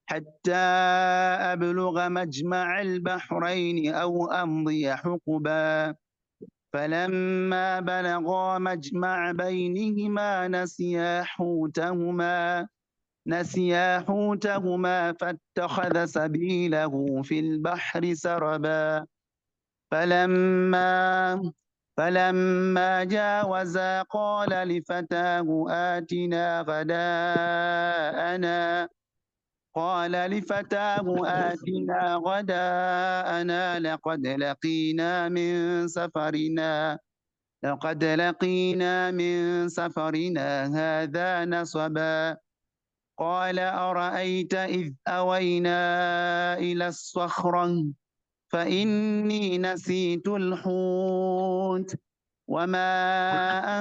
حتى أبلغ مجمع البحرين أو أمضي حقبا فلما بلغا مجمع بينهما نسيا حوتهما فاتخذ سبيله في البحر سربا فلما جاوزا قال لفتاه آتنا غداءنا لقد لقينا من سفرنا هذا نصبا قال أرأيت إذ أوينا إلى الصخرة فإني نسيت الحوت وما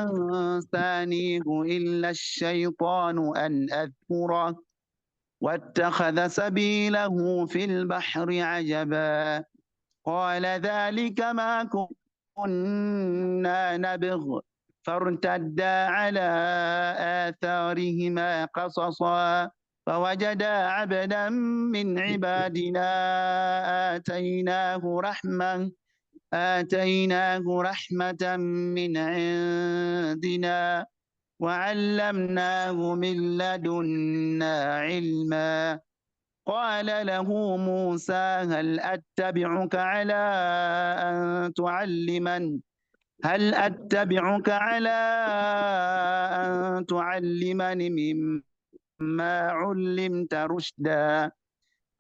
أنسانيه إلا الشيطان أن أذكره واتخذ سبيله في البحر عجبا قال ذلك ما كنا نبغ فارتدا على آثارهما قصصا فوجدا عبدا من عبادنا آتيناه رحمة من عندنا وعلمناه من لدنا علما قال له موسى هل أتبعك على أن تعلمني مما علمت رشدا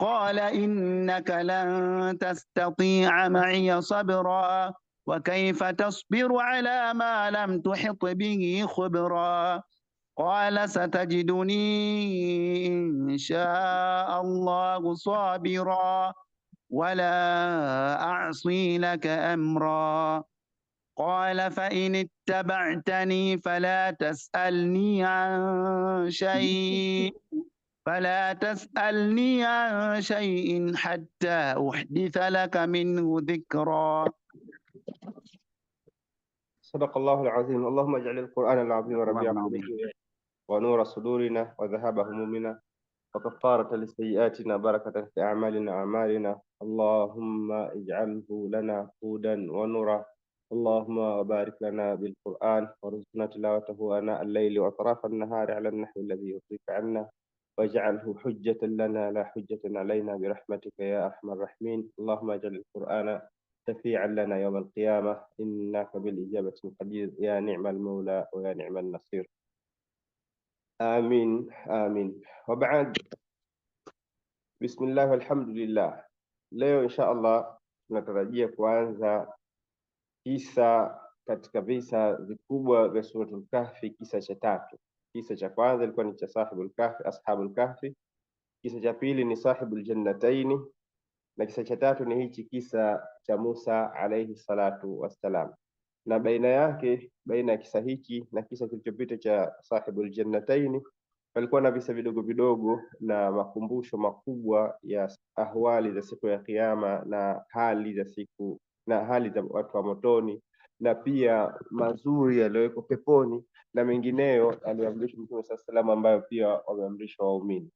قال إنك لن تستطيع معي صبرا وكيف تصبر على ما لم تحط به خبرا قال ستجدني إن شاء الله صابرا ولا أعصي لك أمرا قال فإن اتبعتني فلا تسألني عن شيء حتى أحدث لك منه ذكرا. صدق الله العظيم. اللهم اجعل القرآن العظيم ربيع قلوبنا ونور صدورنا وذهاب همومنا وكفارة لسيئاتنا بركة في أعمالنا اللهم اجعله لنا هدى ونورا. اللهم بارك لنا بالقرآن وارزقنا تلاوته آناء الليل وأطراف النهار على النحو الذي يرضيك عنا واجعله حجة لنا لا حجة علينا برحمتك يا أرحم الراحمين. اللهم اجعل القرآن شفيعا لنا يوم القيامة إنك بالإجابة قدير يا نعم المولى ويا نعم النصير. آمين آمين. وبعد، بسم الله والحمد لله. Leo insha Allah tunatarajia kuanza kisa katika visa vikubwa vya Suratul Kahfi, kisa cha tatu. Kisa cha kwanza ilikuwa ni cha Sahibul Kahfi, Ashabul Kahfi. Kisa cha pili ni Sahibul Jannataini, na kisa cha tatu ni hichi kisa cha Musa alayhi salatu wassalam. Na baina ya kisa hiki na kisa kilichopita cha Sahibul Jannataini palikuwa na visa vidogo vidogo na makumbusho makubwa ya ahwali za siku ya Kiyama na hali za watu wa motoni, na pia mazuri yaliyoko peponi na mengineyo aliyoamrishwa Mtume sallallahu ambayo pia wameamrishwa waumini.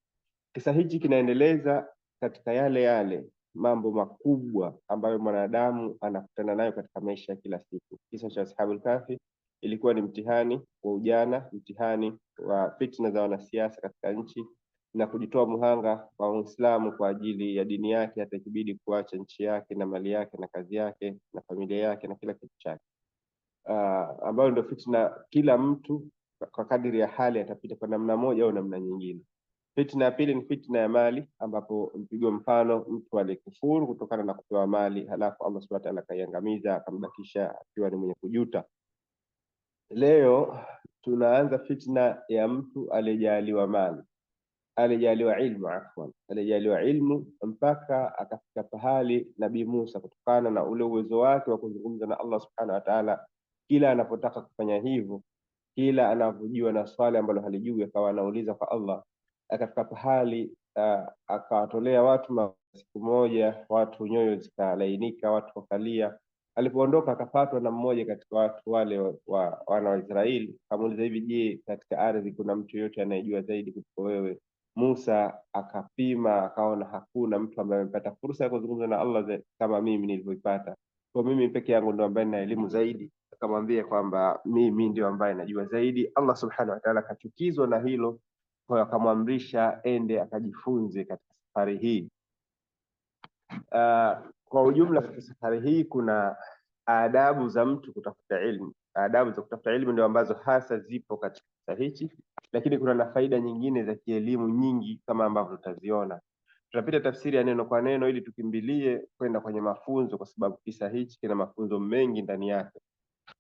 Kisa hiki kinaendeleza katika yale mambo makubwa ambayo mwanadamu anakutana nayo katika maisha ya kila siku. Kisa cha Ashabul Kahfi ilikuwa ni mtihani wa ujana, mtihani wa fitna za wanasiasa katika nchi na kujitoa muhanga kwa Uislamu kwa ajili ya dini yake, hata ikibidi kuacha nchi yake na mali yake na kazi yake na familia yake na kila kitu chake. Ambayo ndio fitna kila mtu kwa kadiri ya hali atapita kwa namna moja au namna nyingine. Fitna ya pili ni fitna ya mali, ambapo mpigwa mfano mtu alikufuru kutokana na kupewa mali, halafu Allah Subhanahu wa ta'ala akaiangamiza akambakisha akiwa ni mwenye kujuta. Leo tunaanza fitna ya mtu aliyejaliwa mali, aliyejaliwa ilmu mpaka akafika pahali Nabii Musa, kutokana na ule uwezo wake wa kuzungumza na Allah Subhanahu wa ta'ala, kila anapotaka kufanya hivyo, kila anavyojiwa na swali ambalo halijui akawa anauliza kwa Allah, akafika pahali akawatolea watu siku moja, watu nyoyo zikalainika, watu wakalia, Alipoondoka akafatwa na mmoja katika watu wale wana wa Israeli, akamuuliza, hivi je, katika ardhi kuna mtu yote anayejua zaidi kuliko wewe? Musa akapima akaona hakuna mtu ambaye amepata fursa ya kuzungumza na Allah kama mimi nilivyoipata. Kwa mimi peke yangu ndo ambaye nina elimu zaidi. Akamwambia kwamba mimi ndio ambaye najua zaidi. Allah subhanahu wa ta'ala akachukizwa na hilo, kwa hiyo akamwamrisha ende akajifunze katika safari hii. Kwa ujumla katika safari hii kuna adabu za mtu kutafuta ilmu. Adabu za kutafuta ilmu ndio ambazo hasa zipo katika kisa hichi, lakini kuna na faida nyingine za kielimu nyingi kama ambavyo tutaziona. Tutapita tafsiri ya neno kwa neno ili tukimbilie kwenda kwenye mafunzo, kwa sababu kisa hichi kina mafunzo mengi ndani yake.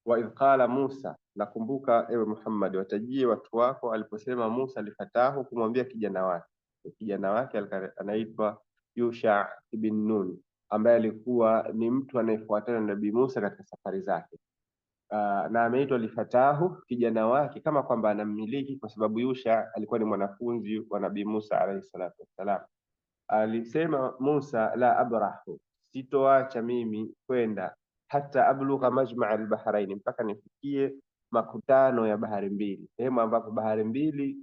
Wa idh qala Musa, nakumbuka ewe Muhammad, watajie watu wako aliposema Musa alifatahu, kumwambia kijana wake anaitwa Yusha ibn Nun, ambaye alikuwa ni mtu anayefuatana na Nabii Musa katika safari zake. Na ameitwa lifatahu, kijana wake, kama kwamba anammiliki, kwa sababu Yusha alikuwa ni mwanafunzi wa Nabii Musa alayhi salatu wassalam. Alisema Musa, la abrahu, sitoacha mimi kwenda, hata ablugha majma' al-bahrain, mpaka nifikie makutano ya bahari mbili, sehemu ambapo bahari mbili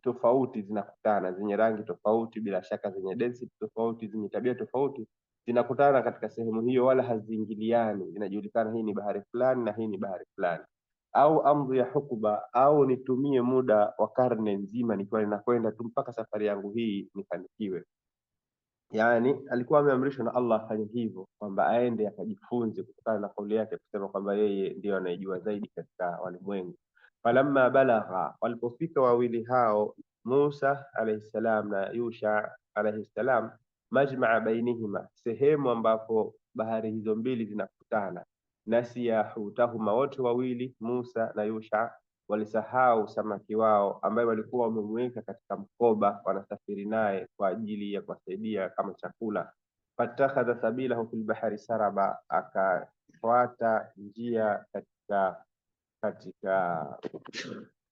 tofauti zinakutana, zenye rangi tofauti, bila shaka zenye density tofauti, zenye tabia tofauti, zinakutana katika sehemu hiyo, wala haziingiliani. Inajulikana hii ni bahari fulani na hii ni bahari fulani. Au amri ya hukuba, au nitumie muda wa karne nzima nikiwa ninakwenda tu mpaka safari yangu hii nifanikiwe. Yani alikuwa ameamrishwa na Allah afanye hivyo, kwamba aende akajifunze kutokana na kauli yake kusema kwamba yeye ndio anayejua zaidi katika walimwengu. Falamma balagha, walipofika wawili hao Musa alayhi salam na Yusha alayhi salam, majmaa bainihima, sehemu ambapo bahari hizo mbili zinakutana, nasiya hutahuma, wote wawili Musa na Yusha walisahau samaki wao ambaye walikuwa wamemweka katika mkoba, wanasafiri naye kwa ajili ya kuwasaidia kama chakula. Fatakhadha sabilahu fil bahari saraba, akafuata njia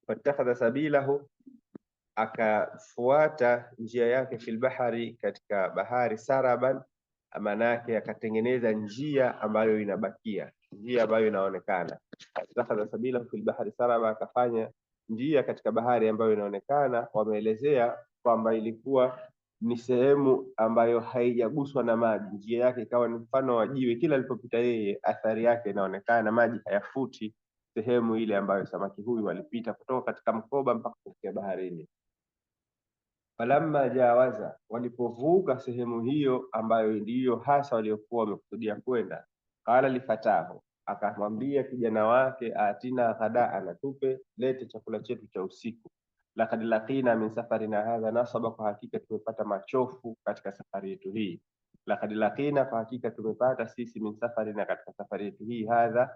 fatakhadha sabilahu, akafuata njia yake fil bahari, katika bahari, saraban, manake akatengeneza njia ambayo inabakia, njia ambayo inaonekana. Fatakhadha sabilahu fil bahari saraba, akafanya njia katika bahari ambayo inaonekana. Wameelezea kwamba ilikuwa ni sehemu ambayo haijaguswa na maji, njia yake ikawa ni mfano wa jiwe, kila alipopita yeye athari yake inaonekana, maji hayafuti sehemu ile ambayo samaki huyu walipita kutoka katika mkoba mpaka kufikia baharini. Falamma jawaza, walipovuka sehemu hiyo ambayo ndiyo hasa waliokuwa wamekusudia kwenda, qala lifatahu, akamwambia kijana wake, atina ghadaana, tupe lete chakula chetu cha usiku. Laqad laqina min safarina hadha nasaba, kwa hakika tumepata machofu katika safari yetu hii. Laqad laqina, kwa hakika tumepata sisi, min safarina, katika safari yetu hii, hadha,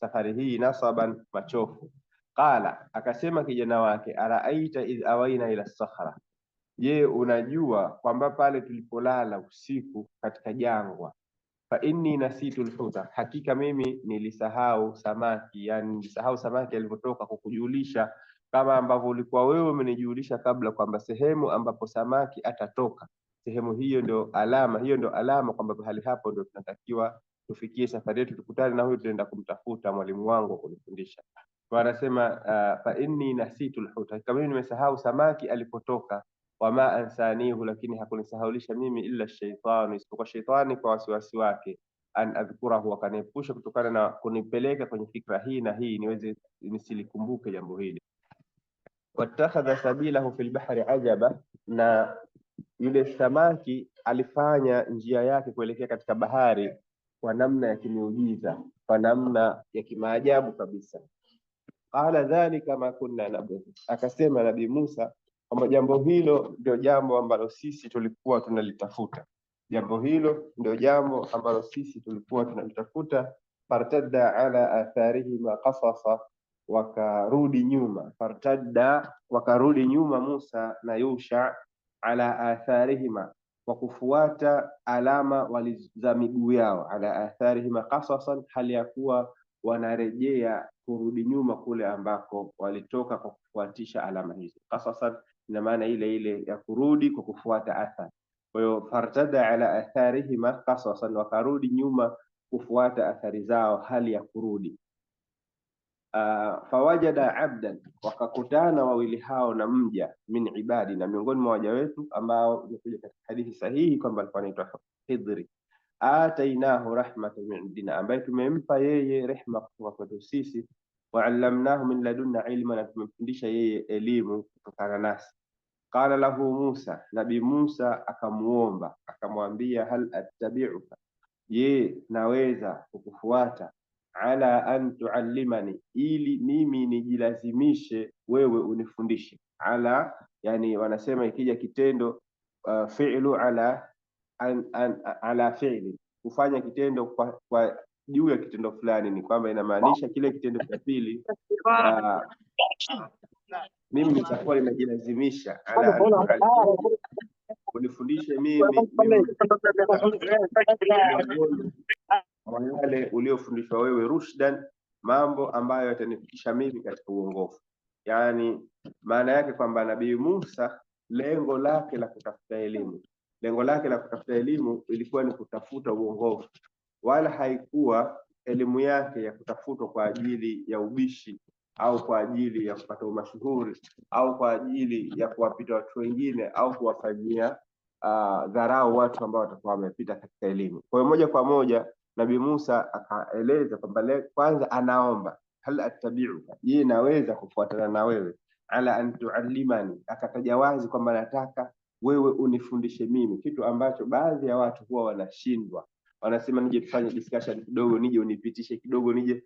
safari hii, nasaban, machofu. Qala, akasema kijana wake, araaita idh awaina ila sakhra, je, unajua kwamba pale tulipolala usiku katika jangwa, fa inni nasitu alhuta, hakika mimi nilisahau samaki. Yani nilisahau samaki alipotoka, kukujulisha kama ambavyo ulikuwa wewe umenijulisha kabla kwamba sehemu ambapo samaki atatoka, sehemu hiyo ndio alama kwamba mahali hapo ndio tunatakiwa tufikie safari yetu, tukutane na huyo, tunaenda kumtafuta mwalimu wangu kunifundisha. Kwa anasema fa inni nasitu alhuta, kama mimi nimesahau samaki alipotoka, wama ansanihu, lakini hakunisahaulisha mimi, illa shaitani, isipokuwa shaitani kwa wasiwasi wake, an adhkurahu, akaniepusha kutokana na kunipeleka kwenye fikra hii na hii, niweze nisilikumbuke jambo hili. Watakhadha sabilahu fil bahri ajaba, na yule samaki alifanya njia yake kuelekea katika bahari kwa namna ya kimiujiza, kwa namna ya kimaajabu kabisa. Qala dhalika ma kunna nabghi, akasema Nabii Musa kwamba jambo hilo ndio jambo ambalo sisi tulikuwa tunalitafuta, jambo hilo ndio jambo ambalo sisi tulikuwa tunalitafuta. Fartadda ala atharihima qasasa, wakarudi nyuma. Fartadda, wakarudi nyuma Musa na Yusha, ala atharihima, kwa kufuata alama za miguu yao, ala atharihima qasasan, hali ya kuwa wanarejea kurudi nyuma kule ambako walitoka kwa kufuatisha alama hizo. Qasasan ina maana ile ile ya kurudi kwa kufuata athari. Kwa hiyo fartada ala atharihima qasasan, wakarudi nyuma kufuata athari zao hali ya kurudi. Fawajada abdan, wakakutana wawili hao na mja min ibadi, na miongoni mwa waja wetu, ambao imekuja katika hadithi sahihi kwamba alikuwa anaitwa Hidri. Atainahu rahmatan min indina, ambaye tumempa yeye rehma kutoka kwetu sisi. Waallamnahu min ladunna ilma, na tumemfundisha yeye elimu kutokana nasi. Qala lahu Musa, Nabii Musa akamuomba akamwambia, hal attabi'uka, je, naweza kukufuata, ala an tuallimani, ili mimi nijilazimishe wewe unifundishe. Ala yani wanasema ikija kitendo fi'lu ala fi'li, kufanya kitendo kwa juu ya kitendo fulani, ni kwamba inamaanisha kile kitendo cha pili mimi nitakuwa ninajilazimisha ala unifundishe mimi wale uliofundishwa wewe, rushdan, mambo ambayo yatanifikisha mimi katika uongofu. Yani maana yake kwamba Nabii Musa lengo lake la kutafuta elimu ilikuwa ni kutafuta uongofu, wala haikuwa elimu yake ya kutafutwa kwa ajili ya ubishi au kwa ajili ya kupata umashuhuri au kwa ajili ya kuwapita watu wengine au kuwafanyia dharau watu ambao watakuwa wamepita katika elimu. Kwa hiyo moja kwa moja Nabii Musa akaeleza kwamba kwanza anaomba, hal attabi'uka, je, naweza kufuatana na wewe, ala an tuallimani, akataja wazi kwamba nataka wewe unifundishe mimi, kitu ambacho baadhi ya watu huwa wanashindwa. Wanasema nije tufanye discussion kidogo, nije unipitishe kidogo, nije.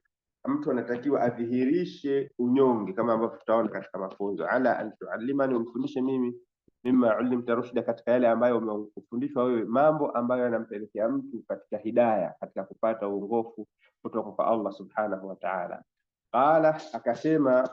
Mtu anatakiwa adhihirishe unyonge, kama ambavyo tutaona katika mafunzo. Ala an tuallimani, unifundishe mimi, mimma ulimta rushda, katika yale ambayo umefundishwa wewe, mambo ambayo yanampelekea mtu katika hidayah, katika kupata uongofu kutoka kwa Allah subhanahu wa ta'ala. Qala, akasema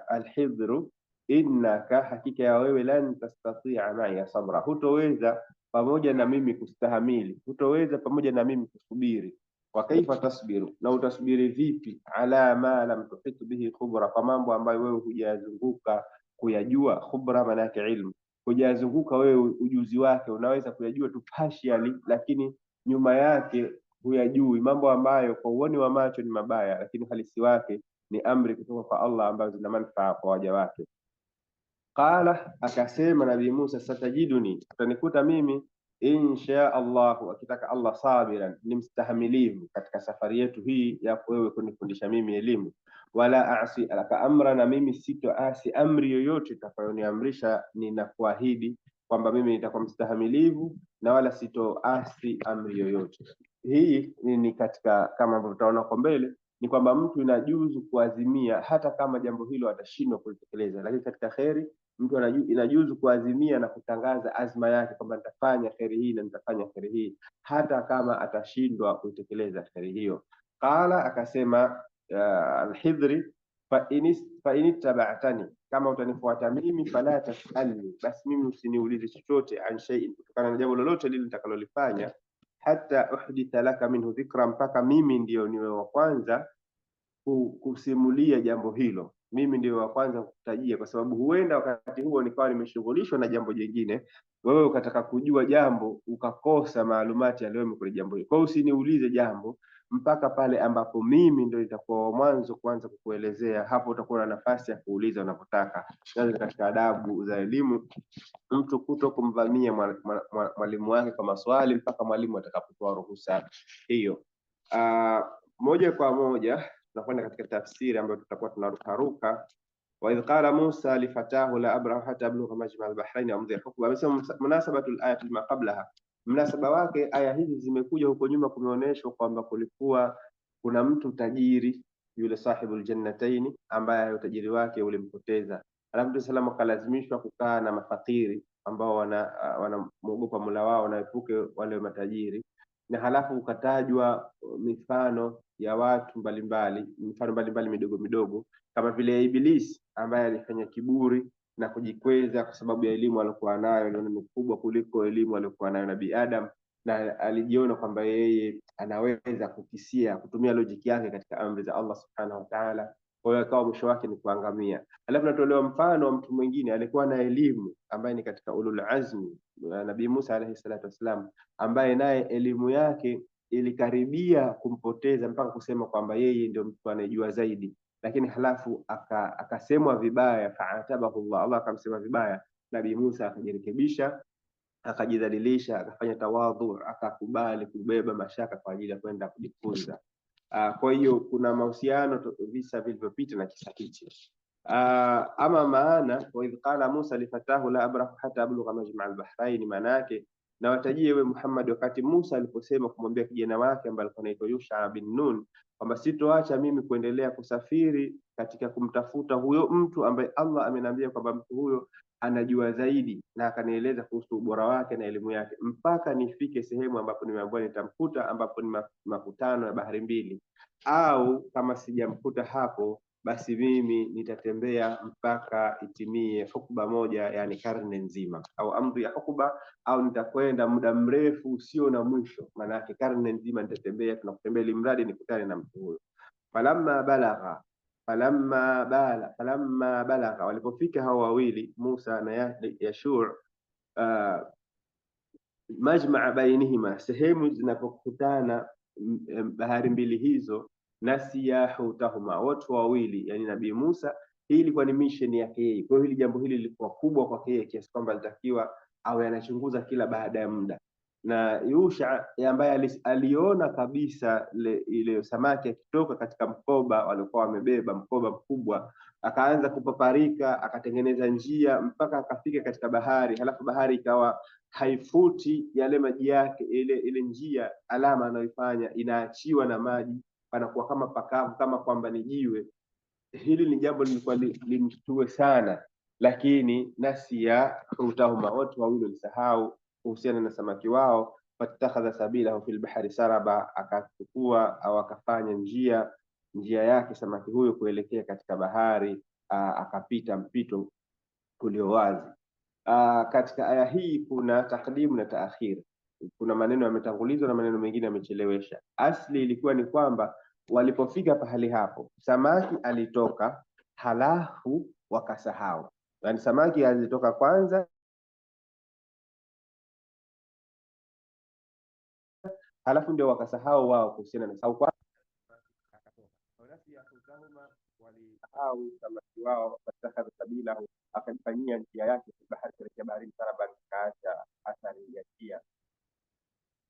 Al-Hidhru, innaka, hakika ya wewe, lan tastati'a ma'iya sabra, hutoweza pamoja na mimi kustahamili, hutoweza pamoja na mimi kusubiri. Wa kaifa tasbiru, na utasubiri vipi, ala ma lam tuhit bihi khubra, kwa mambo ambayo wewe hujazunguka kuyajua. Khubra maana yake ilmu, hujazunguka wewe ujuzi wake, unaweza kuyajua tu partially, lakini nyuma yake huyajui, mambo ambayo kwa uoni wa macho ni mabaya, lakini halisi wake ni amri kutoka kwa Allah ambazo zina manufaa kwa waja wake. Qala, akasema Nabii Musa, satajiduni, utanikuta mimi insha Allah, akitaka Allah, sabiran, ni mstahamilivu katika safari yetu hii ya wewe kunifundisha mimi elimu. Wala aasi alaka amra, na mimi sitoasi amri yoyote itakayoniamrisha. Ninakuahidi kwamba mimi nitakuwa mstahamilivu na wala sitoasi amri yoyote. Hii ni katika, kama ambavyo tutaona kwa mbele, ni kwamba mtu inajuzu kuazimia hata kama jambo hilo atashindwa kulitekeleza, lakini katika kheri mtu inajuzu kuazimia na kutangaza azma yake kwamba nitafanya kheri hii na nitafanya kheri hii hata kama atashindwa kutekeleza kheri hiyo. Qala, akasema Al-Hidhri, fa inittaba'tani, kama utanifuata mimi, fala tasalni, basi mimi usiniulize chochote, an shay'in, kutokana na jambo lolote lile nitakalolifanya, hatta uhditha laka minhu dhikra, mpaka mimi ndio niwe wa kwanza kusimulia jambo hilo, mimi ndio wa kwanza kukutajia, kwa sababu huenda wakati huo nikawa nimeshughulishwa na jambo jingine, wewe ukataka kujua jambo ukakosa maalumati yaliyomo kwenye jambo hilo. Kwa hiyo usiniulize jambo mpaka pale ambapo mimi ndio nitakuwa mwanzo kuanza kukuelezea, hapo utakuwa na nafasi ya kuuliza unapotaka. Katika adabu za elimu, mtu kuto kumvamia mwalimu wake kwa maswali mpaka mwalimu atakapotoa ruhusa hiyo. Moja kwa moja tunakwenda katika tafsiri ambayo tutakuwa tunarukaruka. Wa idh qala Musa li fatahu la abrahu hatta ablugha majma al-bahrain amdhi hukma. Amesema munasabatu al-ayat ma qablaha, mnasaba wake aya hizi zimekuja huko nyuma kumeonyeshwa kwamba kulikuwa kuna mtu tajiri, yule sahibul jannataini, ambaye utajiri wake ulimpoteza. Alafu Mtume sallallahu akalazimishwa kukaa na mafakiri ambao wanamuogopa Mola wao na epuke wale matajiri, na halafu ukatajwa mifano ya watu mbalimbali, mifano mbalimbali midogo midogo, kama vile Iblis ambaye alifanya kiburi na kujikweza kwa sababu ya elimu aliyokuwa nayo, aliona ni kubwa kuliko elimu aliyokuwa nayo Nabii Adam, na alijiona kwamba yeye anaweza kukisia kutumia logic yake katika amri za Allah subhanahu wa ta'ala. Kwa hiyo akawa mwisho wake ni kuangamia. Alafu natolewa mfano wa mtu mwingine alikuwa na elimu, ambaye ni katika ulul azmi, Nabii Musa alayhi salatu wasalam, ambaye naye elimu yake ilikaribia kumpoteza mpaka kusema kwamba yeye ndio mtu anayejua zaidi, lakini halafu akasemwa vibaya, fa'atabahu Allah, Allah akamsema vibaya. Nabii Musa akajirekebisha, akajidhalilisha, akafanya tawadhu, akakubali kubeba mashaka kwa ajili ya kwenda kujifunza. Kwa hiyo kuna mahusiano visa vilivyopita na kisa hichi. Ama maana wa idh qala Musa lifatahu la abrahu hata ablugha majma' al-bahrain, maana yake na watajie wewe Muhammad wakati Musa aliposema kumwambia kijana wake ambaye alikuwa anaitwa Yusha bin Nun kwamba sitoacha mimi kuendelea kusafiri katika kumtafuta huyo mtu ambaye Allah ameniambia kwamba mtu huyo anajua zaidi, na akanieleza kuhusu ubora wake na elimu yake, mpaka nifike sehemu ambapo nimeambiwa nitamkuta, ambapo ni makutano ya bahari mbili, au kama sijamkuta hapo basi mimi nitatembea mpaka itimie hukuba moja, yani karne nzima, au amri ya hukuba, au nitakwenda muda mrefu usio na mwisho, maana yake karne nzima nitatembea, tunakutembea ili mradi nikutane na mtu huyo. Falamma balagha, walipofika hao wawili Musa na Yashur majmaa bainihima, sehemu zinapokutana bahari mbili hizo, nasiya hutahuma, watu wawili yani Nabii Musa, hii ilikuwa ni mission yake yeye. Kwa hiyo hili jambo hili lilikuwa kubwa kwake yeye kiasi kwamba alitakiwa awe anachunguza kila baada ya muda, na Yusha ambaye aliona kabisa ile samaki akitoka katika mkoba walikuwa wamebeba, mkoba mkubwa, akaanza kupaparika, akatengeneza njia mpaka akafika katika bahari, halafu bahari ikawa haifuti yale maji yake, ile njia, alama anayoifanya inaachiwa na maji, panakuwa kama pakavu, kama kwamba ni jiwe. Hili ni jambo lilikuwa limshtue sana, lakini nasiya hutahuma, watu wawili walisahau kuhusiana na samaki wao. Fatakhadha sabilahu fil bahri saraba, akachukua au akafanya njia yake samaki huyo kuelekea katika bahari, akapita mpito ulio wazi. Katika aya hii kuna takdimu na taakhir, kuna maneno yametangulizwa na maneno mengine yamechelewesha. Asli ilikuwa ni kwamba walipofika pahali hapo samaki alitoka, halafu wakasahau, yani samaki alitoka kwanza halafu ndio wakasahau wao kuhusiana na sau, walisahau samaki wao. Fatakhadha sabilahu, akajifanyia njia yake bahari kuelekea bahari Saraban, kaacha athari ya njia.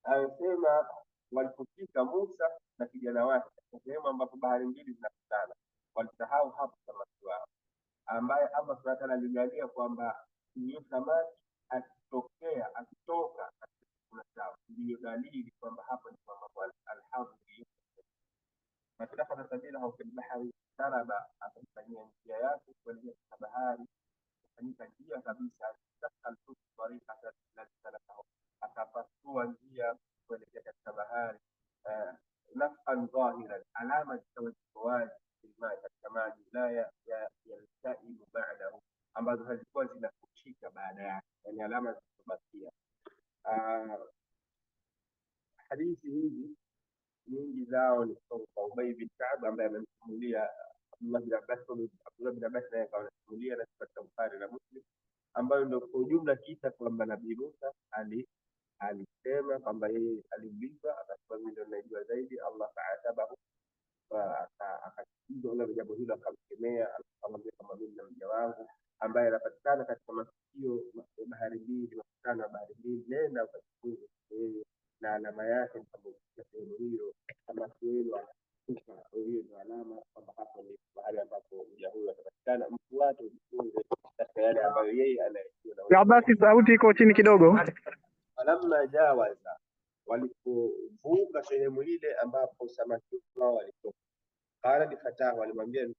Anasema walipofika Musa na kijana wake sehemu ambapo bahari mbili zinakutana, walisahau hapo samaki wao, ambaye Allah subhanahu wa ta'ala alijalia kwamba hiyo samaki akitoka ndiyo dalili kwamba hapa ni kwamba alhamdulillah. Fatakhadha sabilahu fil bahri saraba, akafanyia njia yake kuelekea katika bahari, kufanyika njia kabisa, akapasua njia kuelekea katika bahari, nafan dhahiran, alama zitawazi katika maji, la yaltaimu ba'dahu, ambazo hazikuwa zinafutika baada yake, yani alama zilizobakia. Hadithi hizi nyingi zao ni kutoka kwa Ubay bin Ka'b ambaye amemsimulia Abdullah bin Abbas, naye akawa anasimulia na katika Bukhari na Muslim, ambayo ndio kwa ujumla kisa kwamba Nabii Musa alisema kwamba yeye aliulizwa, akasema mimi ndio najua zaidi. Allah fa'atabahu, akachukizwa na jambo hilo, akamkemea, akamwambia kama mimi na mja wangu ambaye anapatikana katika masikio bahari mbili, makutano ya bahari mbili, nenda ukajifunze yeye na alama yake ni kama sehemu hiyo, kama kweli anakufa hiyo ndio alama kwamba hapo ni mahali ambapo mja huyo atapatikana. Mfuate ujifunze katika yale ambayo yeye anayajua. Basi sauti iko chini kidogo. Falamma jawaza, walipovuka sehemu ile ambapo samaki wao walitoka, qala li fatahu, walimwambia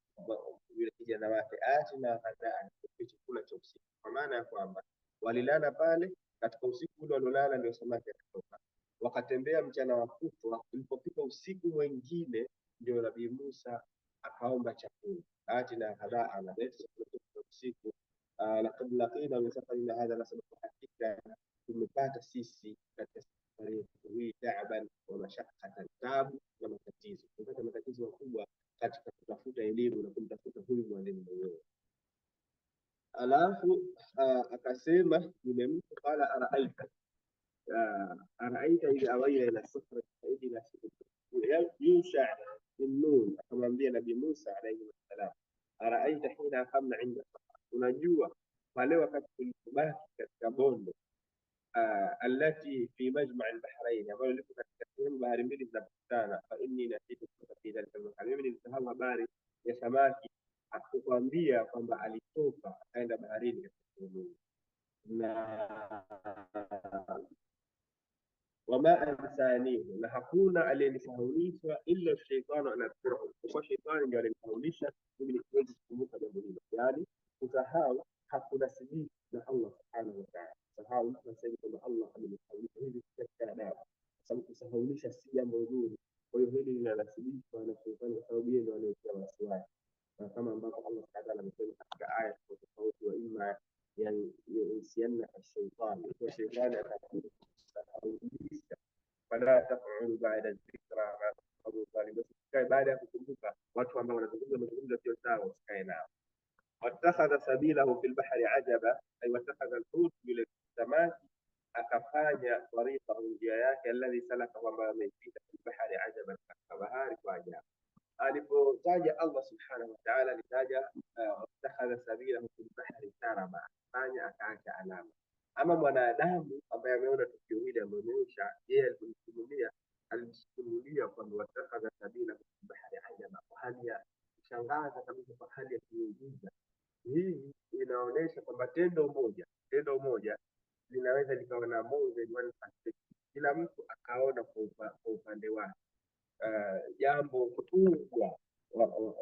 yule kijana wake, atina ghadaan, chakula cha usiku, kwa maana ya kwamba walilala pale katika usiku ule waliolala, ndio samaki akatoka, wakatembea mchana wa kutwa. Ilipofika usiku mwingine ndio Nabii Musa akaomba chakula, atina ghadaan, usiku, laqad laqina min safarina hadha nasaba, hakika tumepata sisi katika safari yetu hii taaban wa mashaqqatan, taabu na matatizo, tumepata matatizo makubwa katika kutafuta elimu na kumtafuta huyu mwalimu mwenyewe. Alafu akasema yule mtu, qala araaita, araita idha awayna ila safra saidina Yusha bin Nun akamwambia Nabii Musa alayhi wasallam, araita hina akamna inda, unajua pale wakati tulipobaki katika bonde التي في مجمع البحرين ambayo liko katika sehemu bahari mbili zinapokutana, fa inni nasitu fi dhalika al-makan, mimi nilisahau habari ya samaki akukwambia kwamba alitoka akaenda baharini katika sehemu na wama ansanihu, na hakuna aliyenisahaulisha illa shaitanu anadhkurahu, kwa shaitani ndio alinisahaulisha mimi nisiwezi kukumbuka jambo hilo. Yani kusahau hakuna siji na Allah subhanahu wa ta'ala. Sahau tunasema kwamba Allah amenisahaulisha hivi katika adabu, sababu kusahaulisha si jambo zuri. Kwa hiyo hili linanasibishwa na shaitani kwa sababu yeye ndio anayetia wasiwasi, na kama ambavyo Allah subhanahu wa ta'ala amesema katika aya tofauti, wa imma yansiyanna ash-shaytan, kwa shaitani atakusahaulisha fala taq'udu ba'da dhikra ma Abu Talib, usikae baada ya kukumbuka watu ambao wanazungumza mazungumzo sio sawa, usikae nao. Wattakhadha sabilahu fil bahri ajaba, ay wattakhadha al-hut bil samaki, akafanya tariqahu, njia yake, alladhi salaka, kwamba ameipita fil bahri ajaba, katika bahari kwa ajabu. Alipotaja Allah subhanahu wa ta'ala alitaja wattakhadha sabilahu fil bahri saraba, fanya akaacha alama. Ama mwanadamu ambaye ameona tukio hili ameonyesha yeye alijisimulia kwamba watakadha sabila fil bahri ajaba, kwa hali ya kushangaza kabisa, kwa hali ya kuujiza. Hii inaonyesha kwamba tendo moja linaweza likawa na more than one perspective, kila mtu akaona kwa upande wake jambo kubwa.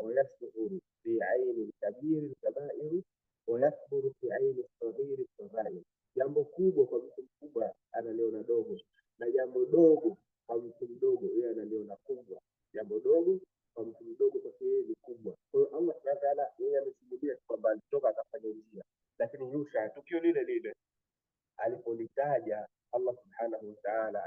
Wayasburu fi aini kabiri kabairu wayasburu fi aini saghiri saghair, jambo kubwa kwa mtu mkubwa analiona dogo, na jambo dogo kwa mtu mdogo yeye analiona kubwa. Jambo dogo kwa mtu mdogo kwa yeye ni kubwa. Kwa hiyo Allah subhanahu wa ta'ala yeye amesimulia kwamba alitoka akafanya njia, lakini Yusha tukio lile alipolitaja Allah subhanahu wa ta'ala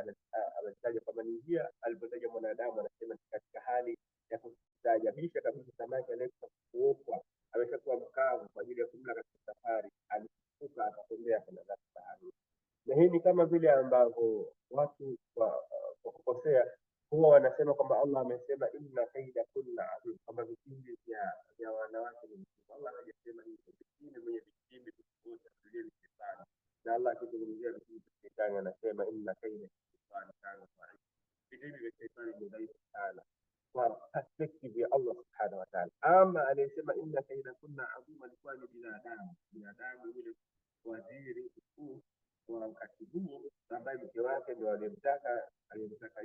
anataja kama njia. Alipotaja mwanadamu anasema katika hali ya kustaajabisha kabisa, samaki aliyekuwa kuokwa ameshakuwa mkavu kwa ajili ya kumla katika safari, alifuka akatembea kwenda bahari. Na hii ni kama vile ambavyo watu kwa kukosea huwa wanasema kwamba Allah amesema inna kaida kunna azim, kama vitimbi vya wanawake ni mkubwa. Allah hajasema hivyo, vitimbi mwenye vitimbi tofauti vile sana. Na Allah akizungumzia vitimbi vya shetani anasema inna kaida shetani kana dhaifa, vitimbi vya shetani ni dhaifu sana kwa perspective ya Allah subhanahu wa ta'ala. Ama aliyesema inna kaida kunna azim alikuwa ni binadamu yule waziri mkuu wa wakati huo, ambaye mke wake ndio aliyemtaka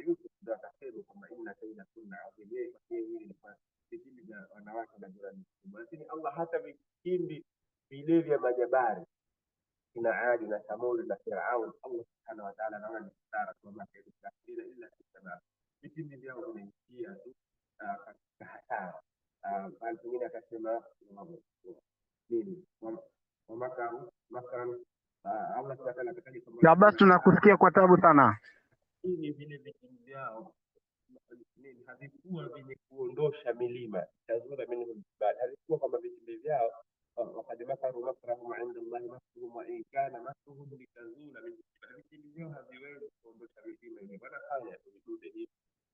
Yusuf, ndio akasema kwamba inna kaida kunna azim, kwa hiyo hili ni kwa vitimbi vya wanawake na jirani. Lakini Allah hata vitimbi vile vya majabari kina Adi na Thamud na Firaun, Allah subhanahu wa ta'ala anaona ni ishara kwamba kaida illa sababu vitimbi vyao vinaishia tu katika hatari. Bali pengine akasema nini makaru Allah subhanahu wa ta'ala na basi tunakusikia kwa tabu sana. Hii vile vitimbi vyao nini havikuwa vyenye kuondosha milima, tazura minhu jibal, havikuwa kama vitimbi vyao wakati makaru makrahum inda Allah makruhum wa in kana makruhum litazula minhu jibal. Vitimbi vyao haviwezi kuondosha milima ile, wanafanya vidude hivi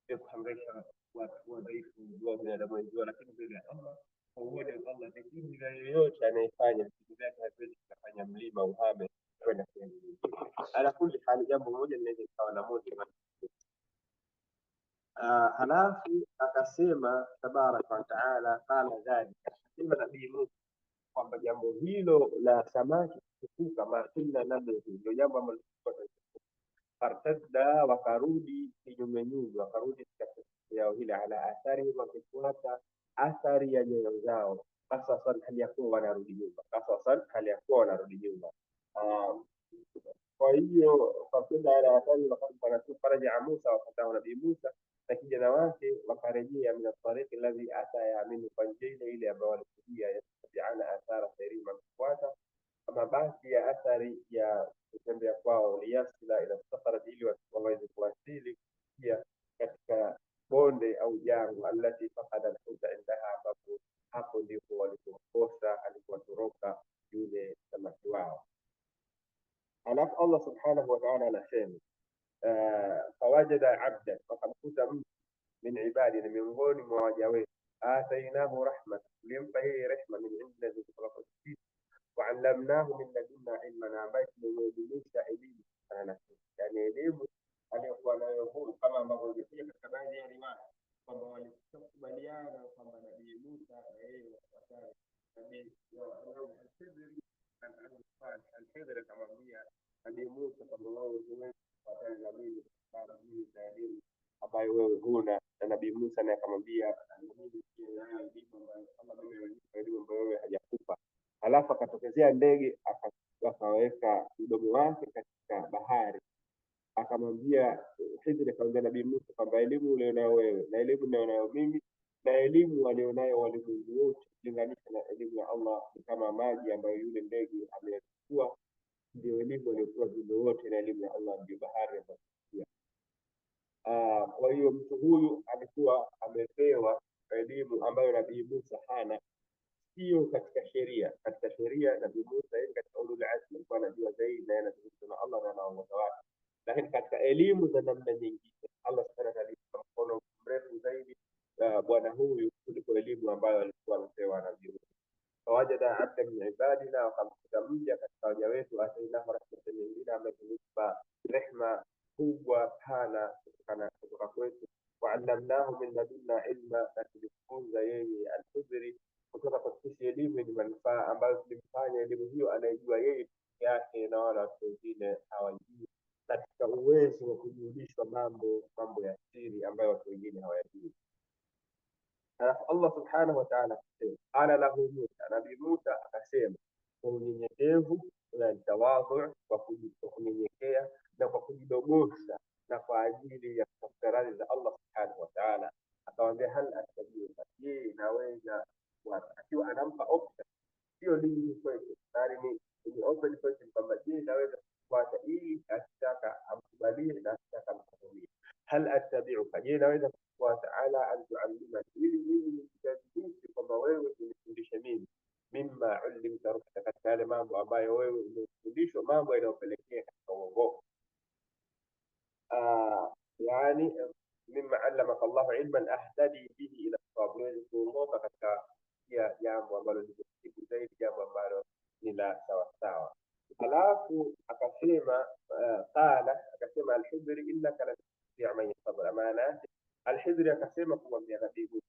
vya kuhangaisha watu wadhaifu wa binadamu wenzao, lakini bila Allah pamoja na Allah vitimbi vya yoyote anayefanya vitimbi vyake haviwezi kufanya mlima uhame kwenda sehemu nyingine. Ala kulli hali, jambo moja linaweza ikawa na moja. Halafu akasema tabaraka wa taala, qala dhalika, akasema Nabii Musa kwamba jambo hilo la samaki kufuka matunda nabi ndio jambo ambalo fartadda, wakarudi kinyume, wakarudi katika yao hili, ala athari, wakifuata athari ya nyayo zao, kasasan hali ya kuwa wanarudi nyuma. Kwa hiyo fakunda ala athari wakati faraja Musa wakatao Nabii Musa na kijana wake wakarejea min at-tariq alladhi ata yaamini, kwa njia ile ambayo walikuja yastabiana athara sairima, kufuata mabaki ya athari ya kutembea kwao, liyasila ila safara, ili waweze kuwasili pia katika bonde au jangwa, allati faqada al-huta indaha, ambapo hapo ndipo walipokosa alipotoroka yule samaki wao. Alafu Allah subhanahu wa ta'ala anasema fawajada abdan, wakamkuta mtu min ibadina, miongoni mwa waja wetu, atainahu rahma, tulimpa yeye rehma, min indina, kutoka kwetu sisi, waallamnahu min ladunna ilman, ambaye tumemwelimisha elimu sana na sisi, yani elimu aliyokuwa nayo huyu, kama ambavyo ilikuja katika baadhi ya riwaya kwamba walikubaliana kwamba Nabii Musa na yeye wafuatane. Nabii Al-Khidr akamwambia Nabii Musa kwamba wewe huwezi kufuatana na mimi kwa sababu ya elimu ambayo wewe huna, na Nabii Musa naye akamwambia elimu ambayo wewe hajakupa. Alafu akatokezea ndege akaweka mdomo wake katika bahari, akamwambia Khidr, akamwambia Nabii Musa kwamba elimu ulionayo wewe na elimu ninayonayo mimi na elimu walionayo walimwengu wote kulinganisha na elimu ya Allah ni kama maji ambayo yule ndege amechukua, ndio elimu aliyokuwa viumbe wote, na elimu ya Allah ndio bahari ambayo. Kwa hiyo mtu huyu alikuwa amepewa elimu ambayo Nabii Musa hana, sio katika sheria. Katika sheria Nabii Musa yeye katika ulul azmi alikuwa anajua zaidi na anazungumza na Allah na anaongoza watu, lakini katika elimu za namna nyingine Allah subhanahu wa ta'ala mkono mrefu zaidi bwana huyu kuliko elimu ambayo alikuwa amepewa Nabii Musa. Fawajada abdan min ibadina, wakamkuta mja katika waja wetu, atainahu rahmatan nyingine, ambaye tumempa rehma kubwa pana kutoka kwetu, waallamnahu min ladunna ilma, na tulifunza yeye Al-Khidr kutoka kwa sisi elimu yenye manufaa, ambayo tulimfanya elimu hiyo anayejua yeye yake na wala watu wengine hawajui, katika uwezo wa kujulishwa mambo ya siri ambayo watu wengine hawajui. Allah subhanahu wa ta'ala akasema ala lahu Musa, Nabii Musa akasema kwa unyenyekevu na tawadhu, kwa kunyenyekea na kwa kujidogosha na kwa ajili ya kutafuta radhi za Allah subhanahu wa ta'ala, akamwambia hal astabiuka, je, naweza akiwa anampa option, sio lini kwetu, bali ni open question kwamba je, naweza kufuata ili akitaka amkubalie na akitaka amkubalie. Hal astabiuka, je, naweza kufuata ala an tuallimani, ili mimi nikujadilishi kwamba wewe unifundishe mimi mimma ullimta rushda, katika yale mambo ambayo wewe umefundishwa, mambo yanayopelekea katika uongofu. Yani mimma allamaka Allahu ilman ahdadi bihi ila sawab, kuongoka katika jambo ambalo ni zaidi, jambo ambalo ni la sawa sawa. Alafu akasema akasema Al-Khidr innaka la tastati' man yasbir, maana yake Al-Khidr akasema kumwambia Nabii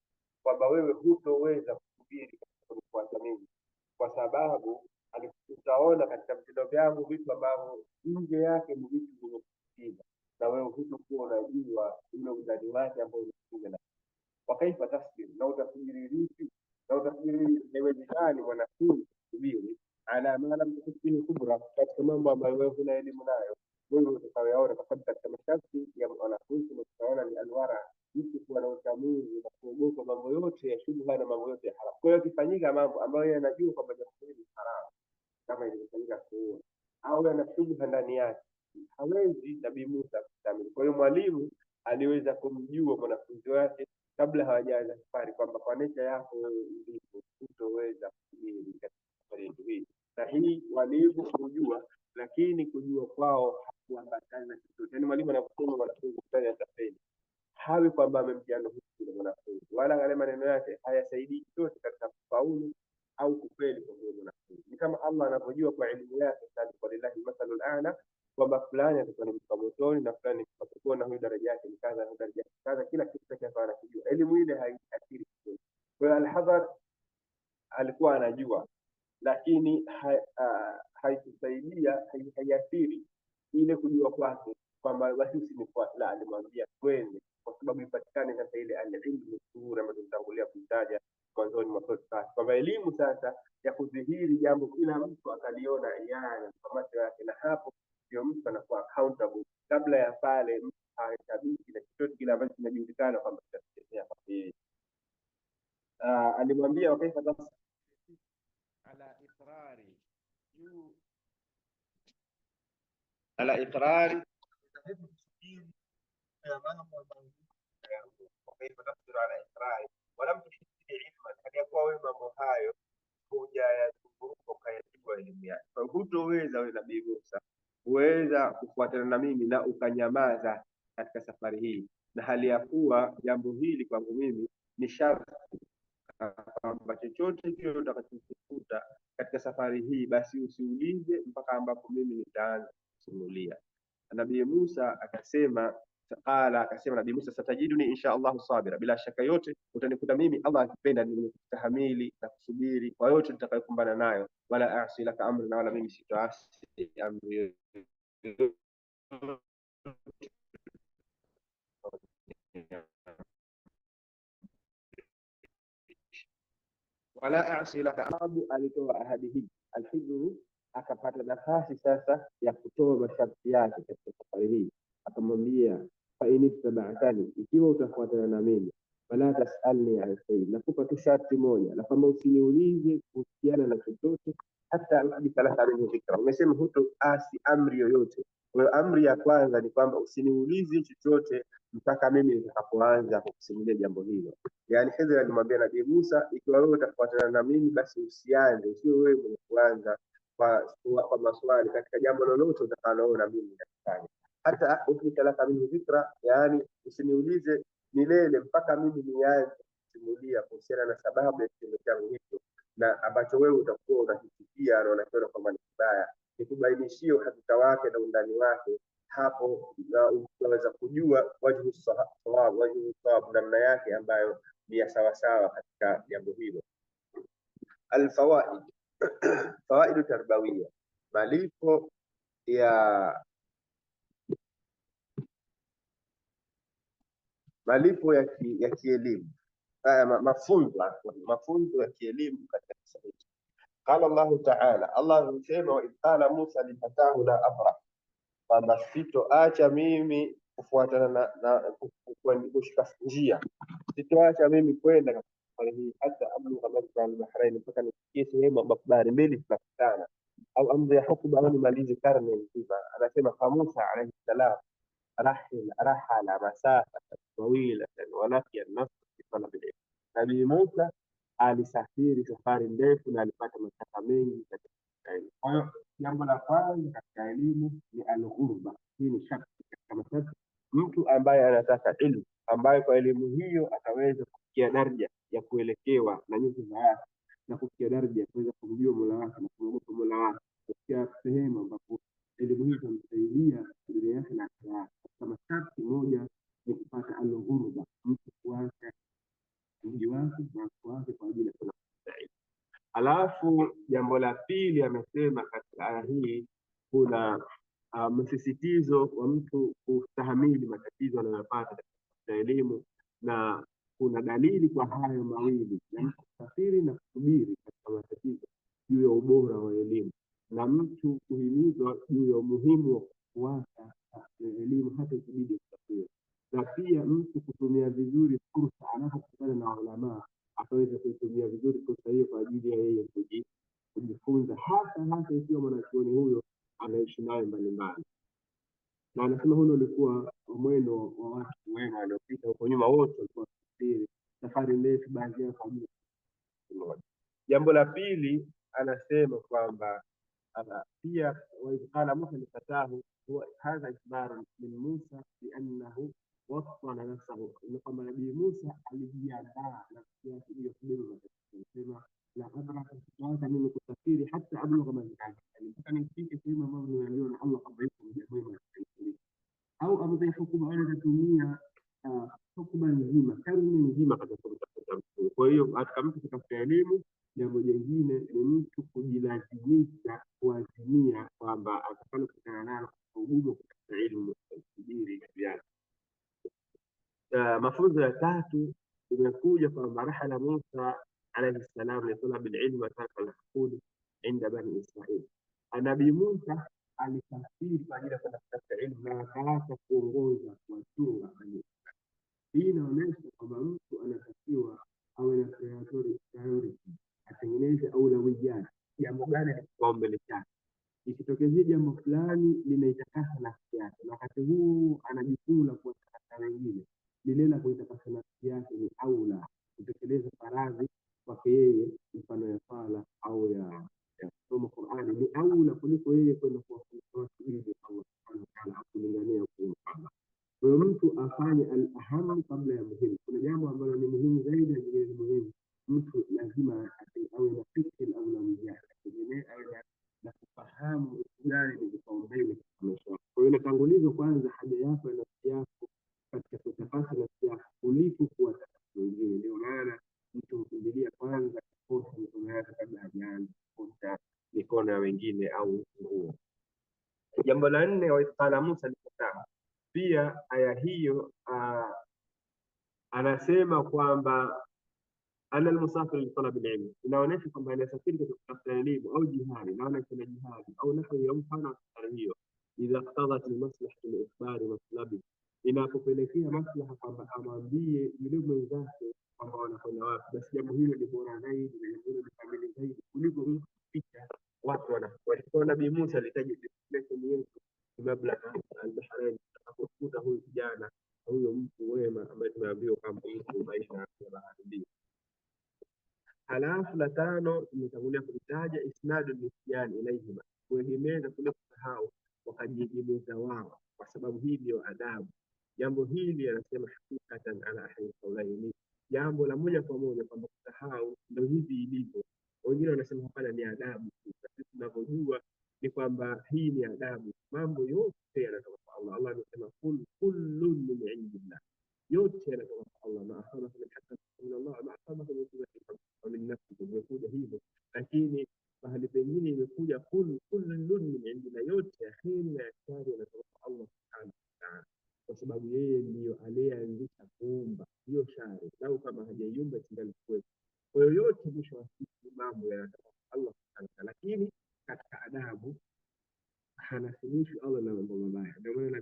kwamba wewe hutoweza kusubiri katika kufuata mimi, kwa sababu utaona katika vitendo vyangu vitu ambavyo nje yake ni vitu vyenye kusikiza, na wewe hutokuwa unajua ule undani wake ambao unakuja na wakaifa tasbir, na utasubiri vipi, na utasubiri haiwezekani mwanafunzi kusubiri ala ma lam tukini kubra, katika mambo ambayo wewe huna elimu nayo, wewe utakayoona, kwa sababu katika masharti ya wanafunzi utaona ni alwara, mtu kuwa na uchamungu na kuogopa mambo yote ya shubha na mambo yote ya haramu. Kwa hiyo kifanyika mambo ambayo yeye anajua kwamba ni haramu, kama ilivyofanyika kuoa au ana shubha ndani yake, hawezi Nabii Musa kutamini. Kwa hiyo mwalimu aliweza kumjua mwanafunzi wake kabla hawajaanza safari kwamba kwa nature yako wewe ndivyo utoweza kusubiri katika safari hii, na hii walimu kujua, lakini kujua kwao hakuambatana na kitu. Yani mwalimu anaposema mwanafunzi kufanya atafeli, hawi kwamba amemjana huyu mwanafunzi, wala yale maneno yake hayasaidii chochote katika kufaulu au kufeli kwa huyo mwanafunzi. Ni kama Allah anapojua kwa elimu yake sana, kwa lillahi mathalul a'la, kwamba fulani atakuwa ni mtu motoni na fulani atakuwa na huyu daraja yake ni kadha na daraja kadha, kila kitu chake anakijua. Elimu ile haiathiri. Kwa hiyo Al-Khidr alikuwa anajua, lakini haikusaidia, haiathiri ile kujua kwake kwamba basi usinifuate. La, alimwambia twende, kwa sababu ipatikane sasa ile al-ilmu sura ambayo tunatangulia kuitaja mwanzoni mwa sote, kwamba elimu sasa ya kudhihiri jambo kila mtu akaliona yana kwa macho yake, na hapo ndio mtu anakuwa accountable. Kabla ya pale mtu hahesabii na chochote kile ambacho kinajulikana kwamba kitatetea kwa yeye. Alimwambia wakaifa sasa ala iqrari juu ala iqrari ya mambo ambayo wakaifa tasbiru ala iqrari walam tushiriki ilman, hadiyakuwa wewe mambo hayo hujayazunguka ukayajua elimu yake. Kwa hutoweza wewe Nabii Musa huweza kufuatana na mimi na ukanyamaza katika safari hii, na hali ya kuwa jambo hili kwangu mimi ni sharti, kwamba chochote kile utakachokikuta katika safari hii basi usiulize mpaka ambapo mimi nitaanza kusimulia. Nabii Musa akasema, Nabii Musa, satajiduni insha Allah sabira, bila shaka yote utanikuta mimi Allah akipenda ni kustahimili na kusubiri kwa yote nitakayokumbana nayo, wala asi laka amri, na wala mimi sitoasi amri wala asi laka. Abu alitoa ahadi hii, Alhidru akapata nafasi sasa ya kutoa masharti yake katika safari hii, akamwambia fa in ittaba'tani, ikiwa utafuatana na mimi, fala tasalni an shay, nakupa tu sharti moja, na kama usiniulize kuhusiana na chochote hata alhaditha laka minhu dhikra. Umesema hutoasi amri yoyote. Kwa hiyo amri ya kwanza ni kwamba usiniulize chochote mpaka mimi nitakapoanza kukusimulia jambo hilo. Yani Khidr alimwambia Nabii Musa, ikiwa wewe utafuatana na mimi basi usianze, usiwe wewe mwenye kuanza kwa maswali katika jambo lolote utakaloona mimi nafanya. Hata ukilika laka minhu dhikra, yani usiniulize milele mpaka mimi nianze kusimulia kuhusiana na sababu ya kitendo changu hicho na ambacho wewe utakuwa unakisikia na unakiona kwamba ni kibaya, nikubainishie uhakika wake na undani wake. Hapo unaweza kujua wajhu sawab, namna yake ambayo ni ya sawasawa katika jambo hilo. Alfawaid fawaidu tarbawiya, malipo ya kielimu, mafunzo ya kielimu katika kisa hiki. Qala Allahu ta'ala, Allah anasema wa idh qala Musa lifatahu la abrah, kwamba sitoacha mimi kufuatana na kushika njia, sitoacha mimi kwenda katika safari hii hata ablugha majma al-bahrain, mpaka nifikie sehemu ambapo bahari mbili zinakutana, au amri ya hukumu au nimalize karne nzima. Anasema fa Musa alayhi salam rahala masafatan tawilatan wa laqiya an-nafs fi talab al-ilm. Nabii Musa alisafiri safari ndefu na alipata masafa mengi katika elimu. Kwa hiyo jambo la kwanza katika elimu ni al-ghurba. Hii ni sharti katika masharti. Mtu ambaye anataka elimu, ambaye kwa elimu hiyo ataweza kufikia daraja ya kuelekewa na nyuso za watu na kufikia daraja ya kuweza kumjua Mola wake na kumwogopa Mola wake, kufikia sehemu ambapo elimu hiyo itamsaidia dunia yake na akhera yake. Katika masharti moja ni kupata al-ghurba, mtu kuacha mji wake na wake kwa ajili ya kutafuta elimu. Alafu jambo la pili amesema katika aya hii kuna msisitizo wa mtu kustahimili matatizo anayopata katika elimu, na kuna dalili kwa hayo mawili, na mtu kusafiri na kusubiri katika matatizo juu ya ubora wa elimu, na mtu kuhimizwa juu ya umuhimu wa kufuata elimu hata ikibidi kusafiri, na pia mtu kutumia vizuri fursa anapokutana na ulama, akaweza kuitumia vizuri fursa hiyo kwa ajili ya yeye kujifunza, hata ikiwa mwanachuoni huyo anaishi naye mbalimbali. Na anasema huo ulikuwa mwendo wa watu wema waliopita huko nyuma, wote walikuwa wasafiri safari ndefu, baadhi yao kwa ajili ya. Jambo la pili anasema kwamba pia wa idh qala Musa lifatahu, huwa hadha ikhbaru min Musa biannahu wasana nafsahu, kwamba Nabii Musa alijiandaa nafsi yake ili kubeba matatizo. Anasema la abraka, sitaacha mimi kusafiri hata ablugha majma, mpaka nifike sehemu ambayo ninaiona Allah kwamba yuko mwema au amri hukumu anatumia hukumu nzima, karne nzima katika kutafuta mtu. Kwa hiyo katika mtu kutafuta elimu, jambo jingine ni mtu kujilazimisha kuazimia kwamba atakalo kutana nalo kwa ugumu kutafuta elimu kusubiri yake. Mafunzo ya tatu imekuja kwamba rahala Musa alayhi salam li talab al-ilm wa tark al-huquq inda bani Israil. Nabii Musa alisafiri kwa ajili ya kutafuta elimu na akaacha kuongoza watu wa Bani Israil. Hii inaonyesha kwamba mtu anatakiwa awe na priority, atengeneze aulawiyat, jambo gani ni kipaumbele chake. Ikitokezea jambo fulani linaitakasa nafsi yake, na wakati huu ana jukumu la kuwatakasa wengine, lile la kuitakasa nafsi yake ni aula kutekeleza faradhi kwake yeye, mfano ya sala au ya kusoma Qur'ani, ni aula kuliko yeye kwenda kuwafundisha watu Kwa hiyo mtu afanye al-ahamu kabla ya muhimu. Kuna jambo ambalo ni muhimu zaidi na lingine ni muhimu, mtu lazima awe na fikra au na mjadala, tegemea awe na kufahamu vitu gani ni vipaumbele katika maisha yako. Kwa hiyo inatangulizo kwanza haja yako ya nafsi yako katika kutafakari nafsi yako kuliko kuwataka wengine. Ndio maana mtu hukimbilia kwanza kuosha mikono yake kabla hajaanza kuosha mikono ya wengine au nguo. Jambo la nne, wa Musa alikataa. Pia aya hiyo anasema kwamba ana almusafir litalab alilm, inaonyesha kwamba anasafiri kutafuta elimu au jihadi, maana kuna jihadi au nahwi ya mfano hiyo, idha qtadat almaslaha liikhbari matlabi, inapopelekea maslaha kwamba amwambie yule mwenzake kwamba wanakwenda wapi, basi jambo hilo ni bora zaidi na jambo hilo ni kamili zaidi kuliko mtu kuficha watu wanakwenda. Kwa Nabii Musa alitaja destination yetu mablaga al-Bahrain, akakuta huyu kijana huyo mtu wema ambaye tumeambiwa kwamba yuko maisha ya bahari. Halafu la tano tumetangulia kutaja isnadu nisyan ilayhima, kuegemeza kule kusahau wakajiegemeza wao, kwa sababu hii ndio adabu. Jambo hili anasema hakikatan ala ahli qawlaini, jambo la moja kwa moja kwamba kusahau ndio hivi ilivyo. Wengine wanasema hapana, ni adabu. Sisi tunavyojua ni kwamba hii ni adabu, mambo yote yanatoka kwa Allah. Allah anasema kullun min indillah, yote yanatoka kwa Allah. Ma asaba min hasanati min Allah, ma asaba min min nafsi, imekuja hivyo. Lakini mahali pengine imekuja kullun min indillah, yote ya kheri na ya shari yanatoka kwa Allah subhanahu wa ta'ala, kwa sababu yeye ndiyo aliyeanzisha kuumba hiyo shari, lau kama hajaiumba isingekuwa kwetu. Kwa hiyo yote mwisho wa siku mambo yanatoka kwa Allah subhanahu wa ta'ala, lakini katika adabu hanasibishwi Allah na mambo mabaya. Ndio maana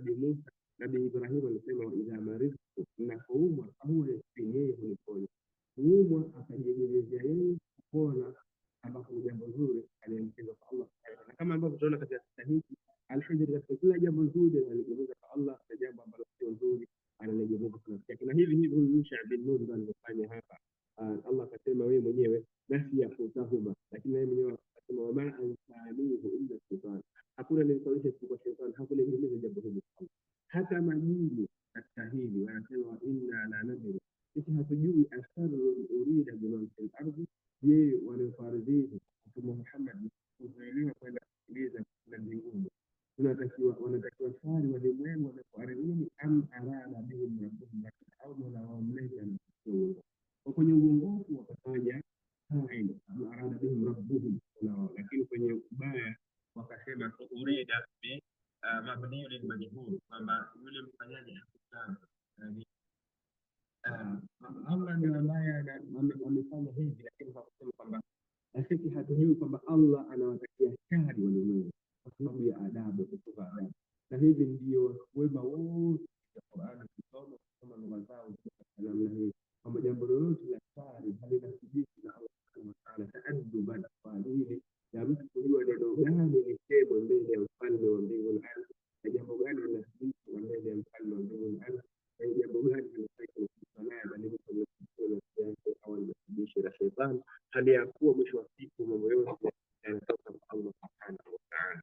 Nabii Ibrahim alisema idha maridtu, ninapoumwa au yeye huniponya. Kuumwa akajiegemezea yeye kupona, ambapo ni jambo zuri aliyemtenda kwa Allah. Na kama ambavyo tunaona katika sahihi al-Hijr, katika kila jambo zuri analigeuza kwa Allah, na jambo ambalo sio zuri analigeuza kwa nafsi yake. Na hivi huyu Yusha bin Nun ndio alifanya hapa. Allah akasema wewe mwenyewe nafsi ya kutahuma, lakini yeye mwenyewe akasema wama ansanihu illa shaytan, hakuna nilikuonyesha kwa shetani, hakuna nilikuonyesha jambo hili. Hata majini katika hili wanasema inna la nadri, sisi hatujui asharu urida biman fil ardi, je wanafaridhi Mtume Muhammad kuzuiliwa kwenda kusikiliza na mbinguni, wanatakiwa shari walimwengu wanafaridhi am arada bihim rabbuhum, au mola wao mlezi anatukuza. Kwa kwenye uongofu wakataja fa'il arada bihim rabbuhum, lakini kwenye ubaya wakasema urida bi mabni lilmajhul, kwamba yule mfanyaji hakutana. Allah ndiye ambaye amefanya hivi, lakini hakusema kwamba sisi hatujui kwamba Allah anawatakia shari walimwengu, kwa sababu ya adabu, kutoka adabu. Na hivi ndio wema wote wa Qur'an, kusoma lugha zao kwa namna hii, kwamba jambo lolote la shari halinasibiki na Allah subhanahu wa ta'ala, ta'adduban kwa ajili ya mtu kujua neno gani lisemwe mbele ya mfalme wa mbingu na ardhi, na jambo gani linasibiki na mbele ya mfalme wa mbingu na ardhi, na jambo gani linastahili kufanana na neno la Mtume au linasibishwa na shetani, hali ya kuwa mwisho wa siku mambo yote yanatoka kwa Allah subhanahu wa ta'ala.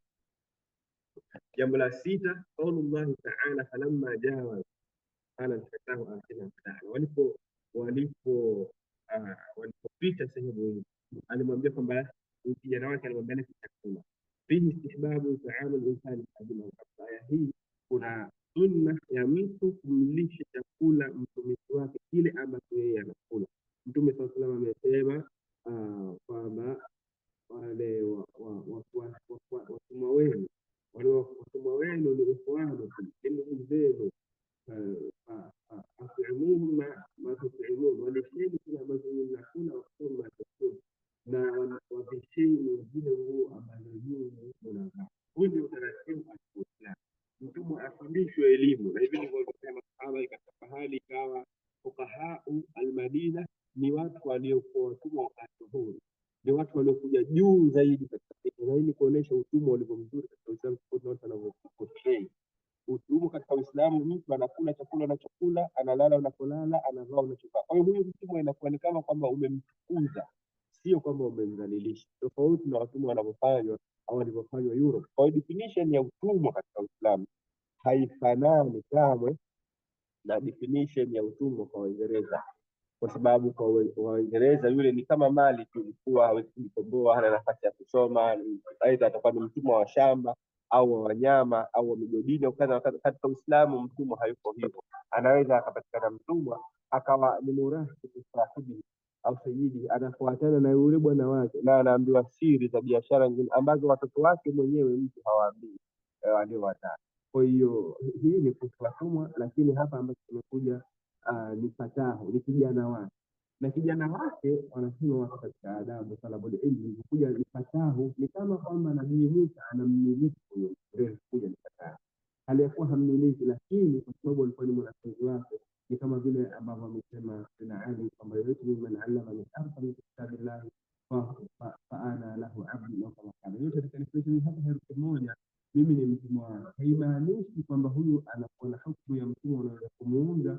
Jambo la sita, qaulullah ta'ala falamma jawaza qala al-fatahu atina ta'ala, walipopita sehemu hii alimwambia kwamba kijana wake, alimwambia chakula. Fihi istihbabu ta'amul insani ajma. Aya hii kuna sunna ya mtu kumlisha chakula mtumishi wake kile ambacho yeye anakula. Mtume sallallahu alayhi wasallam amesema kwamba wale watumwa wenu ni ikhwanu, ndugu zenu, asimuhum ma tusimuhum, walisheni kile ambacho mnakula, wasoma matakula, na wavisheni wengine nguo ambazo nyinyi mnavaa. Huu ndio utaratibu wa Uislamu. Mtume afundishwe elimu, na hivi ndivyo walisema sahaba. Katika pahali ikawa fuqaha al-Madina ni watu waliokuwa watumwa wakati huo, ni watu waliokuja juu zaidi katika dini, na hili kuonesha utumwa ulivyo mzuri katika Uislamu, kwa watu wanavyopokea utumwa katika Uislamu. Mtu anakula chakula anachokula, analala unapolala, anavaa unachovaa. Kwa hiyo huyu mtumwa inakuwa ni kama kwamba umemtukuza, sio kwamba umemdhalilisha, tofauti na watumwa wanavyofanywa au walivyofanywa Europe. Kwa hiyo definition ya utumwa katika Uislamu haifanani kamwe na definition ya utumwa kwa Waingereza, kwa sababu kwa Waingereza yule ni kama mali tu, ilikuwa hawezi kujikomboa, hana nafasi ya kusoma, aidha atakuwa ni mtumwa wa shamba au wa wanyama au wa migodini au kadha. Katika Uislamu mtumwa hayuko hivyo, anaweza akapatikana mtumwa akawa ni murathi sahibi au sayyidi, anafuatana na yule bwana wake na anaambiwa siri za biashara nyingine ambazo watoto wake mwenyewe mtu hawaambii waliowazaa. Kwa hiyo hii ni kutumwa, lakini hapa ambapo tumekuja ni fatahu, ni kijana wake, na kijana wake wanasema wako katika adabu talabul ilmi. Kuja ni fatahu, ni kama kwamba Nabii Musa anammiliki huyo, ndio kuja ni fatahu, aliyekuwa hammiliki, lakini kwa sababu alikuwa ni mwanafunzi wake. Ni kama vile ambavyo amesema Sayyidina Ali kwamba yote man allama min arfa min kitabillahi fa ana lahu abdi wa kama kana. Yote katika definition hapa herufi moja, mimi ni mtumwa wake. Haimaanishi kwamba huyu anakuwa na hukumu ya mtumwa, unaweza kumuunga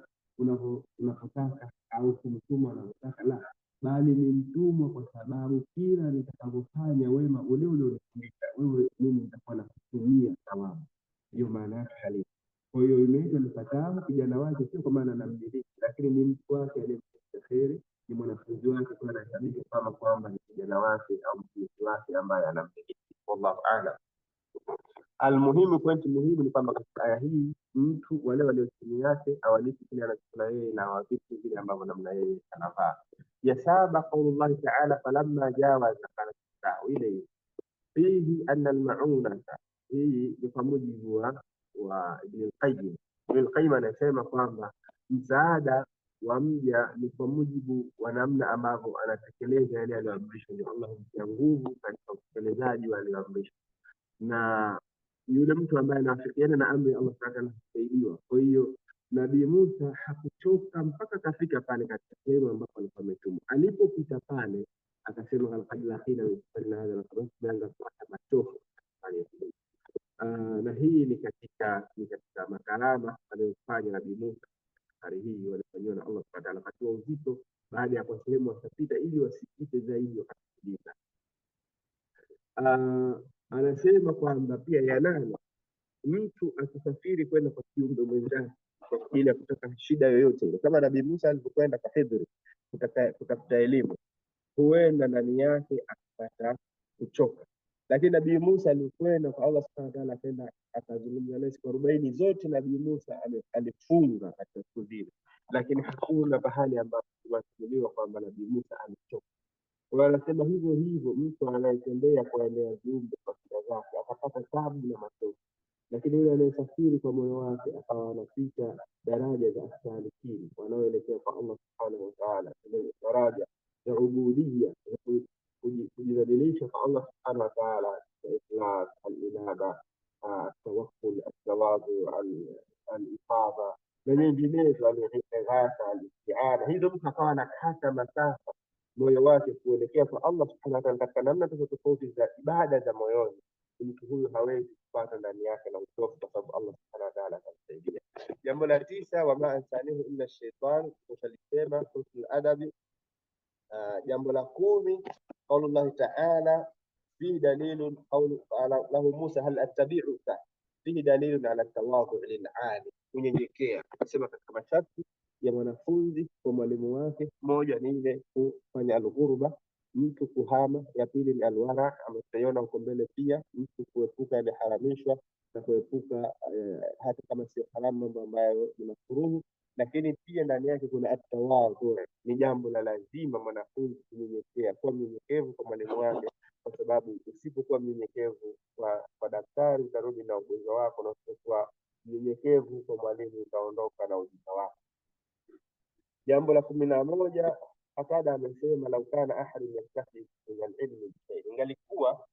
unapotaka au kumtuma unapotaka, la, bali ni mtumwa kwa sababu kila nitakavyofanya wema ule ulionifundisha wewe, mimi nitakuwa nakutumia thawabu. Hiyo maana yake halisi. Kwa hiyo imeitwa ni fatahu, kijana wake, sio kwa maana anamiliki, lakini ni mtu wake aliyemfundisha kheri, ni mwanafunzi wake, kwa anahesabika kama kwamba ni kijana wake au mtumishi wake ambaye anamiliki. Wallahu a'lam. Almuhimu, pointi muhimu ni kwamba katika aya hii mtu wale walio chini yake hawalipi kile anachokula yeye na hawavipi vile ambavyo namna yeye anavaa. Ya saba, qaulullahi ta'ala falamma jawaza kana ta'wili fihi anna al-ma'unata. Hii ni kwa mujibu wa Ibn al-Qayyim. Ibn al-Qayyim anasema kwamba msaada wa mja ni kwa mujibu wa namna ambavyo anatekeleza yale aliyoamrishwa. Ndio Allah humtia nguvu katika utekelezaji wa aliyoamrishwa, na yule mtu ambaye anafikiana na amri ya Allah Subhanahu anasaidiwa. Kwa hiyo Nabii Musa hakuchoka mpaka kafika pale katika sehemu ambapo alikuwa ametumwa. Alipopita pale akasema qad laqina min hadha al-qadr kupata machofu pale. Na hii ni katika makarama aliyofanya Nabii Musa. Hali hii walifanywa na Allah Subhanahu wakati uzito, baada ya kwa sehemu wasapita ili wasikite zaidi wakati. Anasema kwamba pia yanalo mtu akisafiri kwenda kwa kiumbe mwenzake kwa ajili ya kutaka shida yoyote ile, kama Nabii Musa alipokwenda kwa Khidr kutafuta elimu, huenda ndani yake akapata kuchoka. Lakini Nabii Musa alikwenda kwa Allah Subhanahu wa Ta'ala, akaenda akazungumza naye siku 40 zote. Nabii Musa alifunga katika siku zile, lakini hakuna pahali ambapo tunasimuliwa kwamba Nabii Musa alichoka. Wanasema hivyo hivyo mtu anayetembea kuendea viumbe kwa shida zake akapata tabu na machozi, lakini yule anayesafiri kwa moyo wake akawa anapita daraja za asalikin wanaoelekea kwa Allah Subhanahu wa Ta'ala, daraja ya ubudiyya, kujidhalilisha kwa Allah Subhanahu wa Ta'ala, ikhlas, al-inaba, tawakkul, at-tawadhu, al-ifada na nyinginezo, al-ighatha, al-isti'ana. Hizo mtu akawa anakata masafa moyo wake kuelekea kwa Allah Subhanahu wa Ta'ala katika namna tofauti za ibada za moyoni. Mtu huyu hawezi kupata ndani yake na uchovu, kwa sababu Allah Subhanahu wa Ta'ala atamsaidia. Jambo la 9, wama ansanihu illa shaytan, tusalisema husnul adabi. Jambo la 10, qaulullahi ta'ala fihi dalilun qawlu lahu Musa hal attabi'uka, fihi dalilun ala tawadhu lil'alim, kunyenyekea. Anasema katika masharti ya mwanafunzi kwa mwalimu wake, moja ni ile kufanya al-ghurba, mtu kuhama. Ya pili ni al-wara, ameshaona huko mbele, pia mtu kuepuka yale haramishwa na kuepuka hata kama sio haramu, mambo ambayo ni makruhu. Lakini pia ndani yake kuna at-tawadhu, ni jambo la lazima mwanafunzi kunyenyekea, kuwa mnyenyekevu kwa mwalimu wake, kwa sababu usipokuwa mnyenyekevu kwa daktari utarudi na ugonjwa wako, na usipokuwa mnyenyekevu kwa mwalimu utaondoka na ujinga wako. Jambo la 11, Qatada amesema lau kana ahadun yastahi min al-ilmi bi, ingalikuwa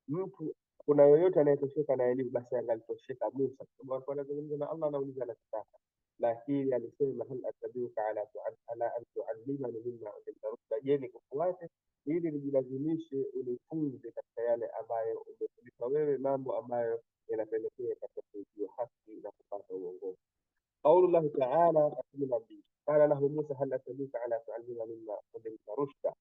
mtu kuna yoyote anayetosheka na elimu basi angalitosheka Musa, kwa sababu anazungumza na Allah, anauliza anataka. Lakini alisema hal atabiuka ala an tuallimani mimma ullimta rushda, je, nikufuate ili nijilazimishe unifunze katika yale ambayo umefundishwa wewe, mambo ambayo yanapelekea katika kujua haki na kupata uongozi. Qaulullahi ta'ala nabii qala lahu Musa hal atabiuka ala tuallimani mimma ullimta rushda,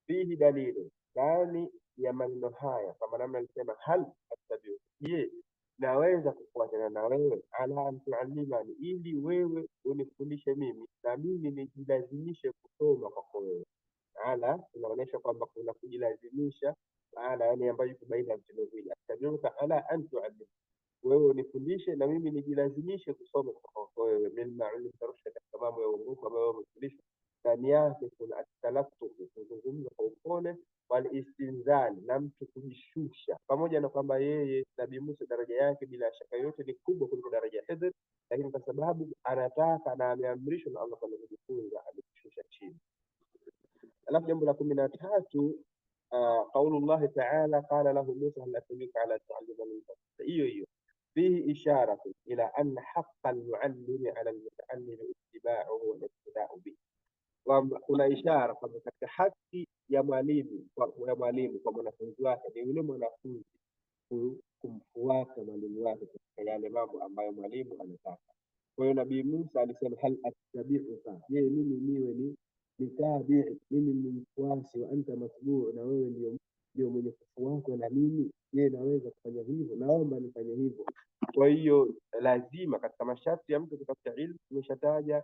fihi dalilu. Ndani ya maneno haya, kama namna alisema hal atabiuka, je naweza kufuatana na wewe, ala an tuallimani, ili wewe unifundishe mimi na mimi nijilazimishe kusoma kwako wewe. Ala inaonyesha kwamba kuna kujilazimisha, ala yani ambayo iko baina ya vitendo viwili. Atajuka ala an tuallimani, wewe unifundishe na mimi nijilazimishe kusoma kutoka kwako wewe. Mimma ulimta rushda, katika mambo ya uongofu ambayo wewe umefundishwa. Ndani yake kuna atalaffufu, kuzungumza kwa upole, wal istinzal, na mtu kujishusha, pamoja na kwamba yeye Nabii Musa daraja yake bila shaka yote ni kubwa kuliko daraja ya Khidr, lakini kwa sababu anataka na ameamrishwa na Allah kujifunza, amejishusha chini. Alafu jambo la 13 qaulullahi ta'ala, qala lahu Musa hal attabi'uka ala tu'allimani. Hiyo فيه إشارة إلى أن حق المعلم على المتعلم اتباعه والاقتداء به. Kuna ishara kwamba katika haki ya mwalimu kwa mwanafunzi wake ni yule mwanafunzi kumfuata mwalimu wake katika yale mambo ambayo mwalimu anataka. Kwa hiyo Nabii Musa alisema hal attabi'uka, je, mimi niwe ni tabi'i, mimi ni mfuasi, wa anta matbu'u, na wewe ndio mwenye kufuatwa na mimi. Je, naweza kufanya hivyo? Naomba nifanye hivyo. Kwa hiyo lazima katika masharti ya mtu kutafuta ilmu tumeshataja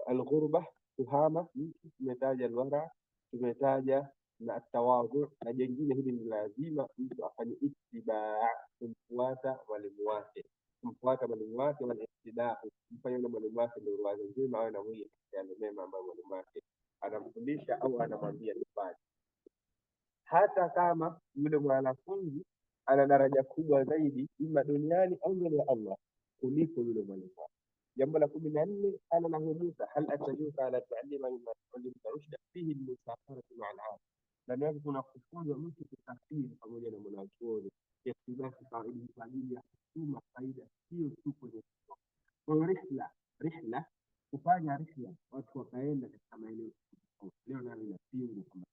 alghurba, kuhama mtu, tumetaja alwara, tumetaja na atawadhu, na jingine hili ni lazima mtu afanye itibaa, kumfuata mwalimu wake, wal iktida, kumfanya yule mwalimu wake ndio ruwaza njema, awe na mwili yale mema ambayo mwalimu wake anamfundisha au anamwambia nifanye, hata kama yule mwanafunzi ana daraja kubwa zaidi ima duniani au mbele ya Allah kuliko yule mwalimu. Jambo la 14, ana lahu Musa hal atajuka ala ta'allima mimma ulimta rushda, fihi al-musafaratu ma'a al-'alim. Ndani yake kuna kufunza mtu kusafiri pamoja na mwanachuoni, yakibaki faida kwa ajili ya kusoma faida, sio tu kwenye kwa rihla, kufanya rihla, watu wakaenda katika maeneo leo na inapinga kama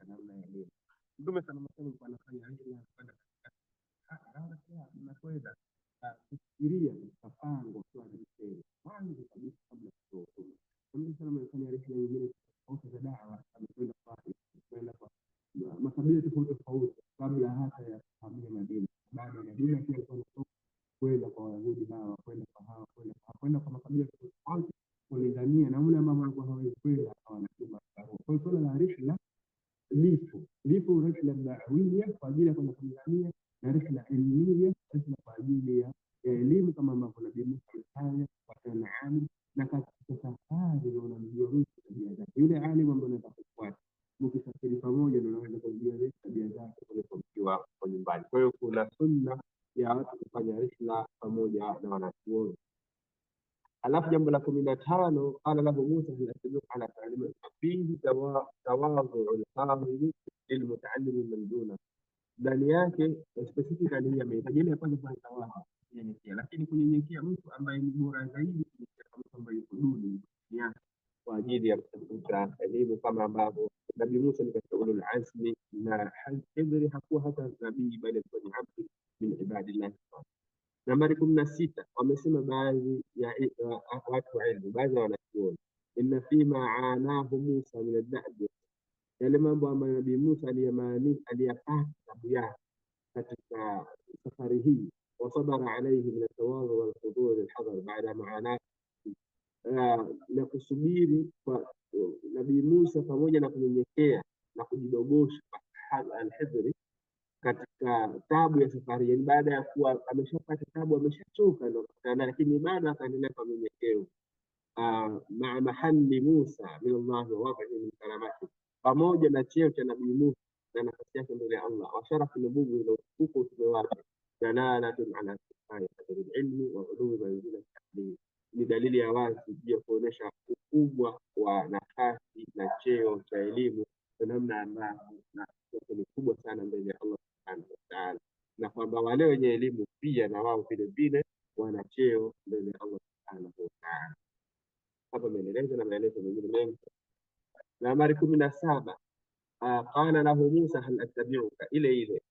namna ya leo. Mtume sallallahu alayhi wasallam anafanya rihla kwenda nakwenda kufikiria mpango kwa vitendo kwanza kabisa kabla ya kutoka. Mtume sallallahu amefanya rehla nyingine tofauti za dawa, amekwenda kwenda kwa makabila tofauti kabla hata ya kuhamia Madina. Baada ya Madina pia alikuwa kwenda kwa Wayahudi hawa, kwenda kwa makabila tofauti kulingania na ule mama alikuwa hawezi kwenda, akawa anatuma barua. Kwa hiyo swala la rehla lipo rehla da'awiyya kwa ajili ya kulingania na rehla ilmiya, rehla kwa ajili ya elimu kama ambavyo Nabii Musa alifanya kwa alim, na katika safari ndio unamjua mtu tabia zake. Yule alim ambaye unataka kufuata, mkisafiri pamoja ndio unaweza kujua tabia zake kuliko mkiwa kwa nyumbani. Kwa hiyo kuna sunna ya watu kufanya rehla pamoja na wanachuoni. Alafu jambo la 15, qala lahu Musa hal attabi'uka ala ta'allimi, fihi tawadhu al-qa'il lilmuta'allim min duna. Ndani yake specifically amehitaji kwanza kwa tawadhu, kunyenyekea, lakini kunyenyekea mtu ambaye ni bora zaidi kuliko mtu ambaye yuko duni kwa ajili ya kutafuta elimu, kama ambavyo Nabii Musa ni katika ulul azmi na Khidr hakuwa hata nabii bali alikuwa ni abdi min ibadillah. Nambari 16, wamesema baadhi ya watu wa ilmu, baadhi ya wanachuoni, inna fima anahu Musa min ad-da'b, yale mambo ambayo Nabii Musa aliyapata tabu yake katika safari hii, wasabara alayhi min at-tawadhu wal khudu' lil hadar baada maanati, na kusubiri kwa Nabii Musa pamoja na kunyenyekea na kujidogosha al-Hidri katika tabu ya safari, yani baada ya kuwa ameshapata tabu, ameshachoka ndio kutana, lakini bado akaendelea kwa unyenyekevu. Maa mahali Musa min Allah wa wafa'i min karamati, pamoja na cheo cha Nabii Musa na nafasi yake mbele ya Allah, wa sharafu nubuwwa ila utukufu utume wake, dalalatun ala sifai qadri ilmi wa ulumi manzila ta'lim, ni dalili ya wazi ya kuonesha ukubwa wa nafasi na cheo cha elimu na namna ambavyo ni kubwa sana mbele ya Allah subhanahu wa ta'ala, na kwamba wale wenye elimu pia na wao vile vile wana cheo mbele ya Allah subhanahu wa ta'ala. Hapa maelezo na maelezo mengine mengi. Nambari 17, qala lahu Musa hal attabi'uka, ile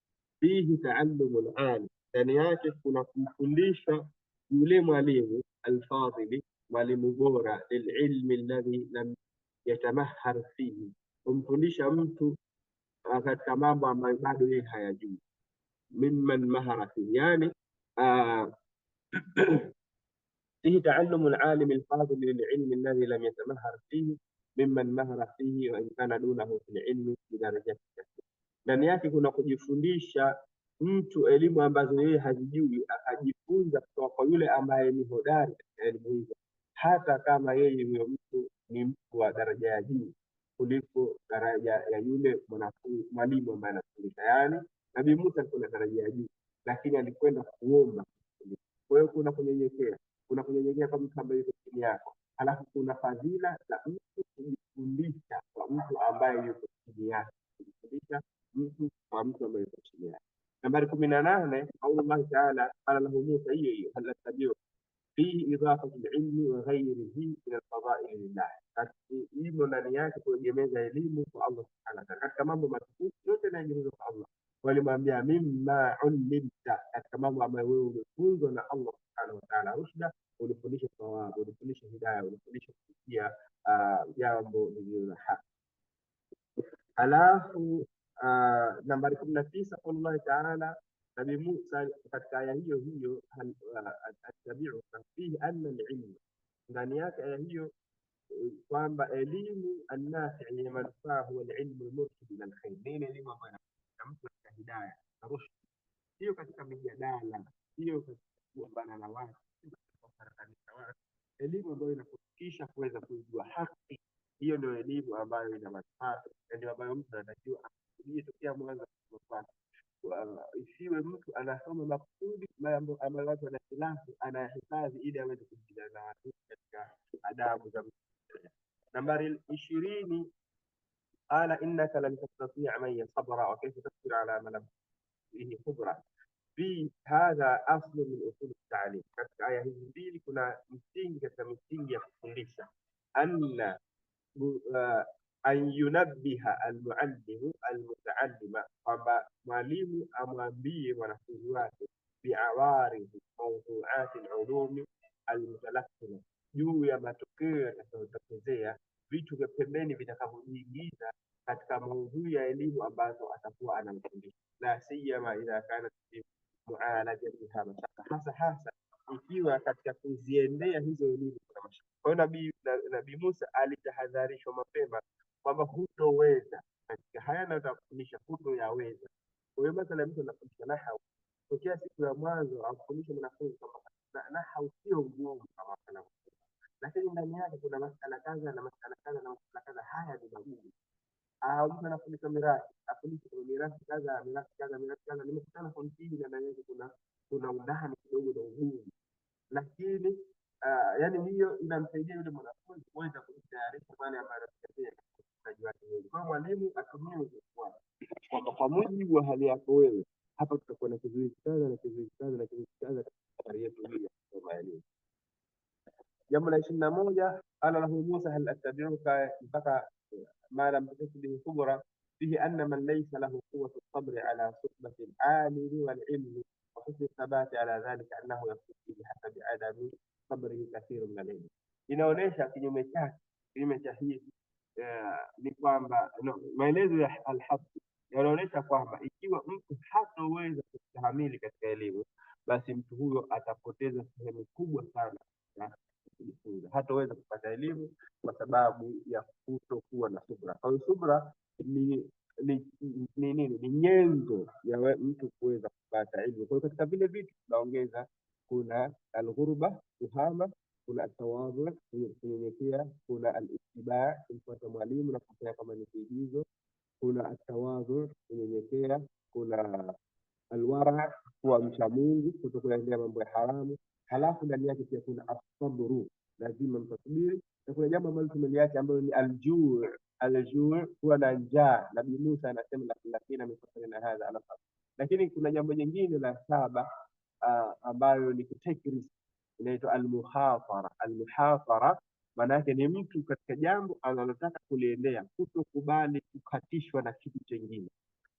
fihi ta'allumul alim, ndani yake kuna kumfundisha yule mwalimu alfadhili, mwalimu bora, lililmi alladhi lam yatamahhar fihi, kumfundisha mtu katika mambo ambayo bado yeye hayajui, mimman mahara fihi, yani فيه تعلم العالم الفاضل للعلم الذي لم يتمهر فيه ممن مهر فيه وإن كان دونه في العلم بدرجات كثيرة. Ndani yake kuna kujifundisha mtu elimu ambazo yeye hazijui, akajifunza kutoka kwa yule ambaye ni hodari katika elimu hizo, hata kama yeye huyo mtu ni mtu wa daraja ya juu kuliko daraja ya yule mwalimu ambaye anafundisha. Yaani Nabii Musa alikuwa na daraja ya juu, lakini alikwenda kuomba. Kwa hiyo kuna kunyenyekea kwa mtu ambaye yuko chini yako, halafu kuna fadhila za mtu kujifundisha kwa mtu ambaye yuko chini yake, kujifundisha mtu kwa mtu ambaye yuko chini yake. Nambari 18, Allah Taala qala lahu Musa, hiyo hal tabiu fihi idafatu alilmi wa ghayrihi min alfadaili lillah. Himo ndani yake kuegemeza elimu kwa Allah subhanahu wa ta'ala katika mambo matukufu yote yanayojuzu kwa Allah. Walimwambia mimma ulimta, katika mambo ambayo wewe umefunzwa na Allah subhanahu wa ta'ala, rushda, ulifundisha thawabu, ulifundisha hidayah, ulifundisha kufikia jambo lililo la haki. Alafu nambari 19, Allah Taala Nabii Musa katika aya hiyo atabiu fihi anna alilm, ndani yake aya hiyo kwamba elimu annafi yenye manufaa huwa alilmu almurshid ila alkhair, ni elimu ambayo inampa mtu katika hidayah na rushd, sio katika mijadala, sio katika kuambana na watu, kufarakanisha watu. Elimu ambayo inakufikisha kuweza kujua haki, hiyo ndio elimu ambayo ina manufaa, ndio ambayo mtu anatakiwa akuje tokea mwanzo mpaka isiwe mtu anasoma makusudi mambo ambayo watu wana khilafu, anahifadhi ili aweze kujadiliana na watu katika adabu za. Nambari 20, qala innaka lan tastati'a man sabra wa kayfa tasbir ala ma lam fihi khubra. Fi hadha aslu min usul at-ta'lim. Katika aya hizi mbili kuna msingi katika misingi ya kufundisha, anna an yunabbiha almuallimu almutaallima, kwamba mwalimu amwambie mwanafunzi wake biawaridhi mawduati alulumi almutalaqqina, juu ya matokeo yatakayotokezea, vitu vya pembeni vitakavyojiingiza katika maudhui ya elimu ambazo atakuwa anamfundisha, la siyama idha kanat mualajatiha mashaka, hasa ikiwa katika kuziendea hizo elimu kuna mashaka. Kwa hiyo Nabii Musa alitahadharishwa mapema kwamba hutoweza katika haya anayotafundisha, hutoyaweza. Kwa hiyo mathalan mtu anafundisha nahau, tokea siku ya mwanzo afundishe mwanafunzi kwamba nahau sio ngumu kama anavyofunza, lakini ndani yake kuna masala kadha na masala kadha na masala kadha, haya ni magumu. Mtu anafundisha mirathi, afundishe mirathi kadha, nimekutana kwa mtini na ndani yake kuna undani kidogo na ugumu, lakini yani hiyo inamsaidia yule mwanafunzi kuweza kujitayarisha pale ambapo anataka kujua nini. Kwa mwalimu atumie uzoefu kwamba kwa mujibu wa hali yako wewe, hapa tutakuwa na kizuizi kadha na kizuizi kadha na kizuizi kadha katika safari yetu hii ya kusoma elimu. Jambo la 21, qala lahu Musa hal attabi'uka mpaka ma lam tasbihi kubra fihi anna man laysa lahu quwwatu as-sabr ala suhbati al-alim wal-ilm wa husn thabati ala dhalika annahu yakfi bihasabi adami sabrihi kathir min al-ilm. Inaonesha kinyume cha hii ni kwamba maelezo ya al-Hafiz yanaonyesha kwamba ikiwa mtu hataweza kustahimili katika elimu, basi mtu huyo atapoteza sehemu kubwa sana ya kujifunza, hataweza kupata elimu kwa sababu ya kutokuwa na subra. Kwa hiyo subra ni nyenzo ya mtu kuweza kupata elimu. Kwa hiyo katika vile vitu tunaongeza, kuna al-ghurba, kuhama, kuna tawadhu, kunyenyekea, kuna al-ittiba, kumfuata mwalimu na kufanya kama ni kiigizo, kuna at-tawadhu, kunyenyekea, kuna al-wara, kuwa mcha Mungu, kutokuendea mambo ya haramu. Halafu ndani yake pia kuna as-sabru, lazima mtasubiri, na kuna jambo ambalo tumeliacha ambalo ni al-juu', kuwa na njaa. Nabii Musa anasema lakini amefanya na hadha alafa. Lakini kuna jambo jingine la 7 ambayo ni kutake risk, inaitwa al-muhafara. Maana yake ni mtu katika jambo analotaka kuliendea kutokubali kukatishwa na kitu kingine,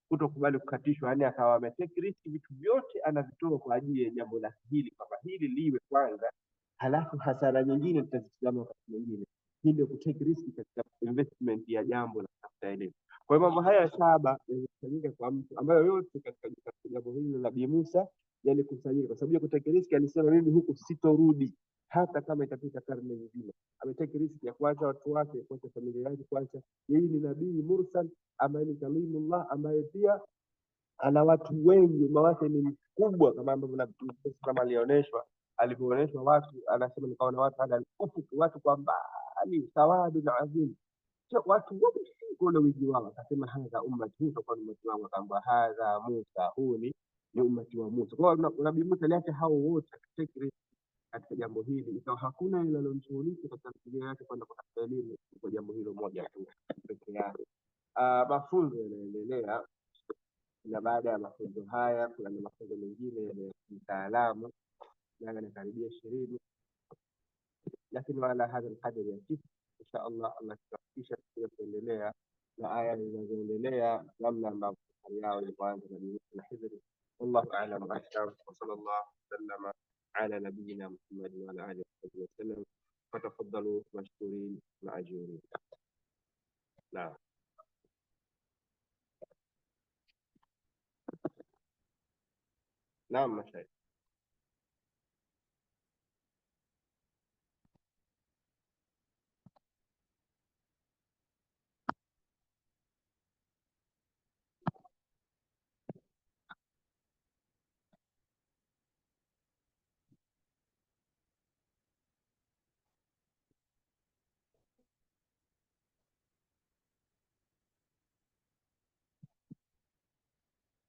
kutokubali kukatishwa, yani akawa ametake risk, vitu vyote anavitoa kwa ajili ya jambo la hili, kwamba hili liwe kwanza, halafu hasara nyingine tutazitazama wakati mwingine. Hii ndio kutake risk katika investment ya jambo la kutafuta elimu. Kwa hiyo mambo haya 7 yanafanyika kwa mtu ambayo yote katika jambo hili la Nabii Musa yani kusanyika, kwa sababu ya kutake riski alisema mimi huku sitorudi hata kama itapita karne nzima. Ametake riski ya kuacha watu wake, kuacha familia yake, kuacha yeye ni nabii mursal ambaye ni kalimullah, ambaye pia ana watu wengi, umma wake ni mkubwa, kama ambavyo kama alionyeshwa alivyoonyeshwa watu, anasema nikaona watu ala ufuk, watu kwa mbali, sawadi na adhim, watu wote kuona wingi wao. Akasema hadha ummati, huu utakuwa ni ummati wangu. Akaamba hadha Musa, huu ni ummati wa Musa. Kwa hiyo nabii Musa aliacha hao wote katika jambo hili, ikawa hakuna linalomshughulisha katika familia yake kwenda kutafuta elimu kwa jambo hilo moja tu peke yake. Mafunzo yanaendelea, na baada ya mafunzo haya kuna mafunzo mengine ya kitaalamu yanakaribia 20, lakini wala hadha alqadar yakif. Insha Allah, Allah tutakisha kuendelea na aya zinazoendelea namna ambavyo safari yao ilipoanza na hizri. Wallahu a'lam wa ashhadu wa sallallahu sallama ala nabiyyina Muhammad wa ala alihi wa sallam. Fatafaddalu mashkurin maajurin. Naam. Naam, mashaikh.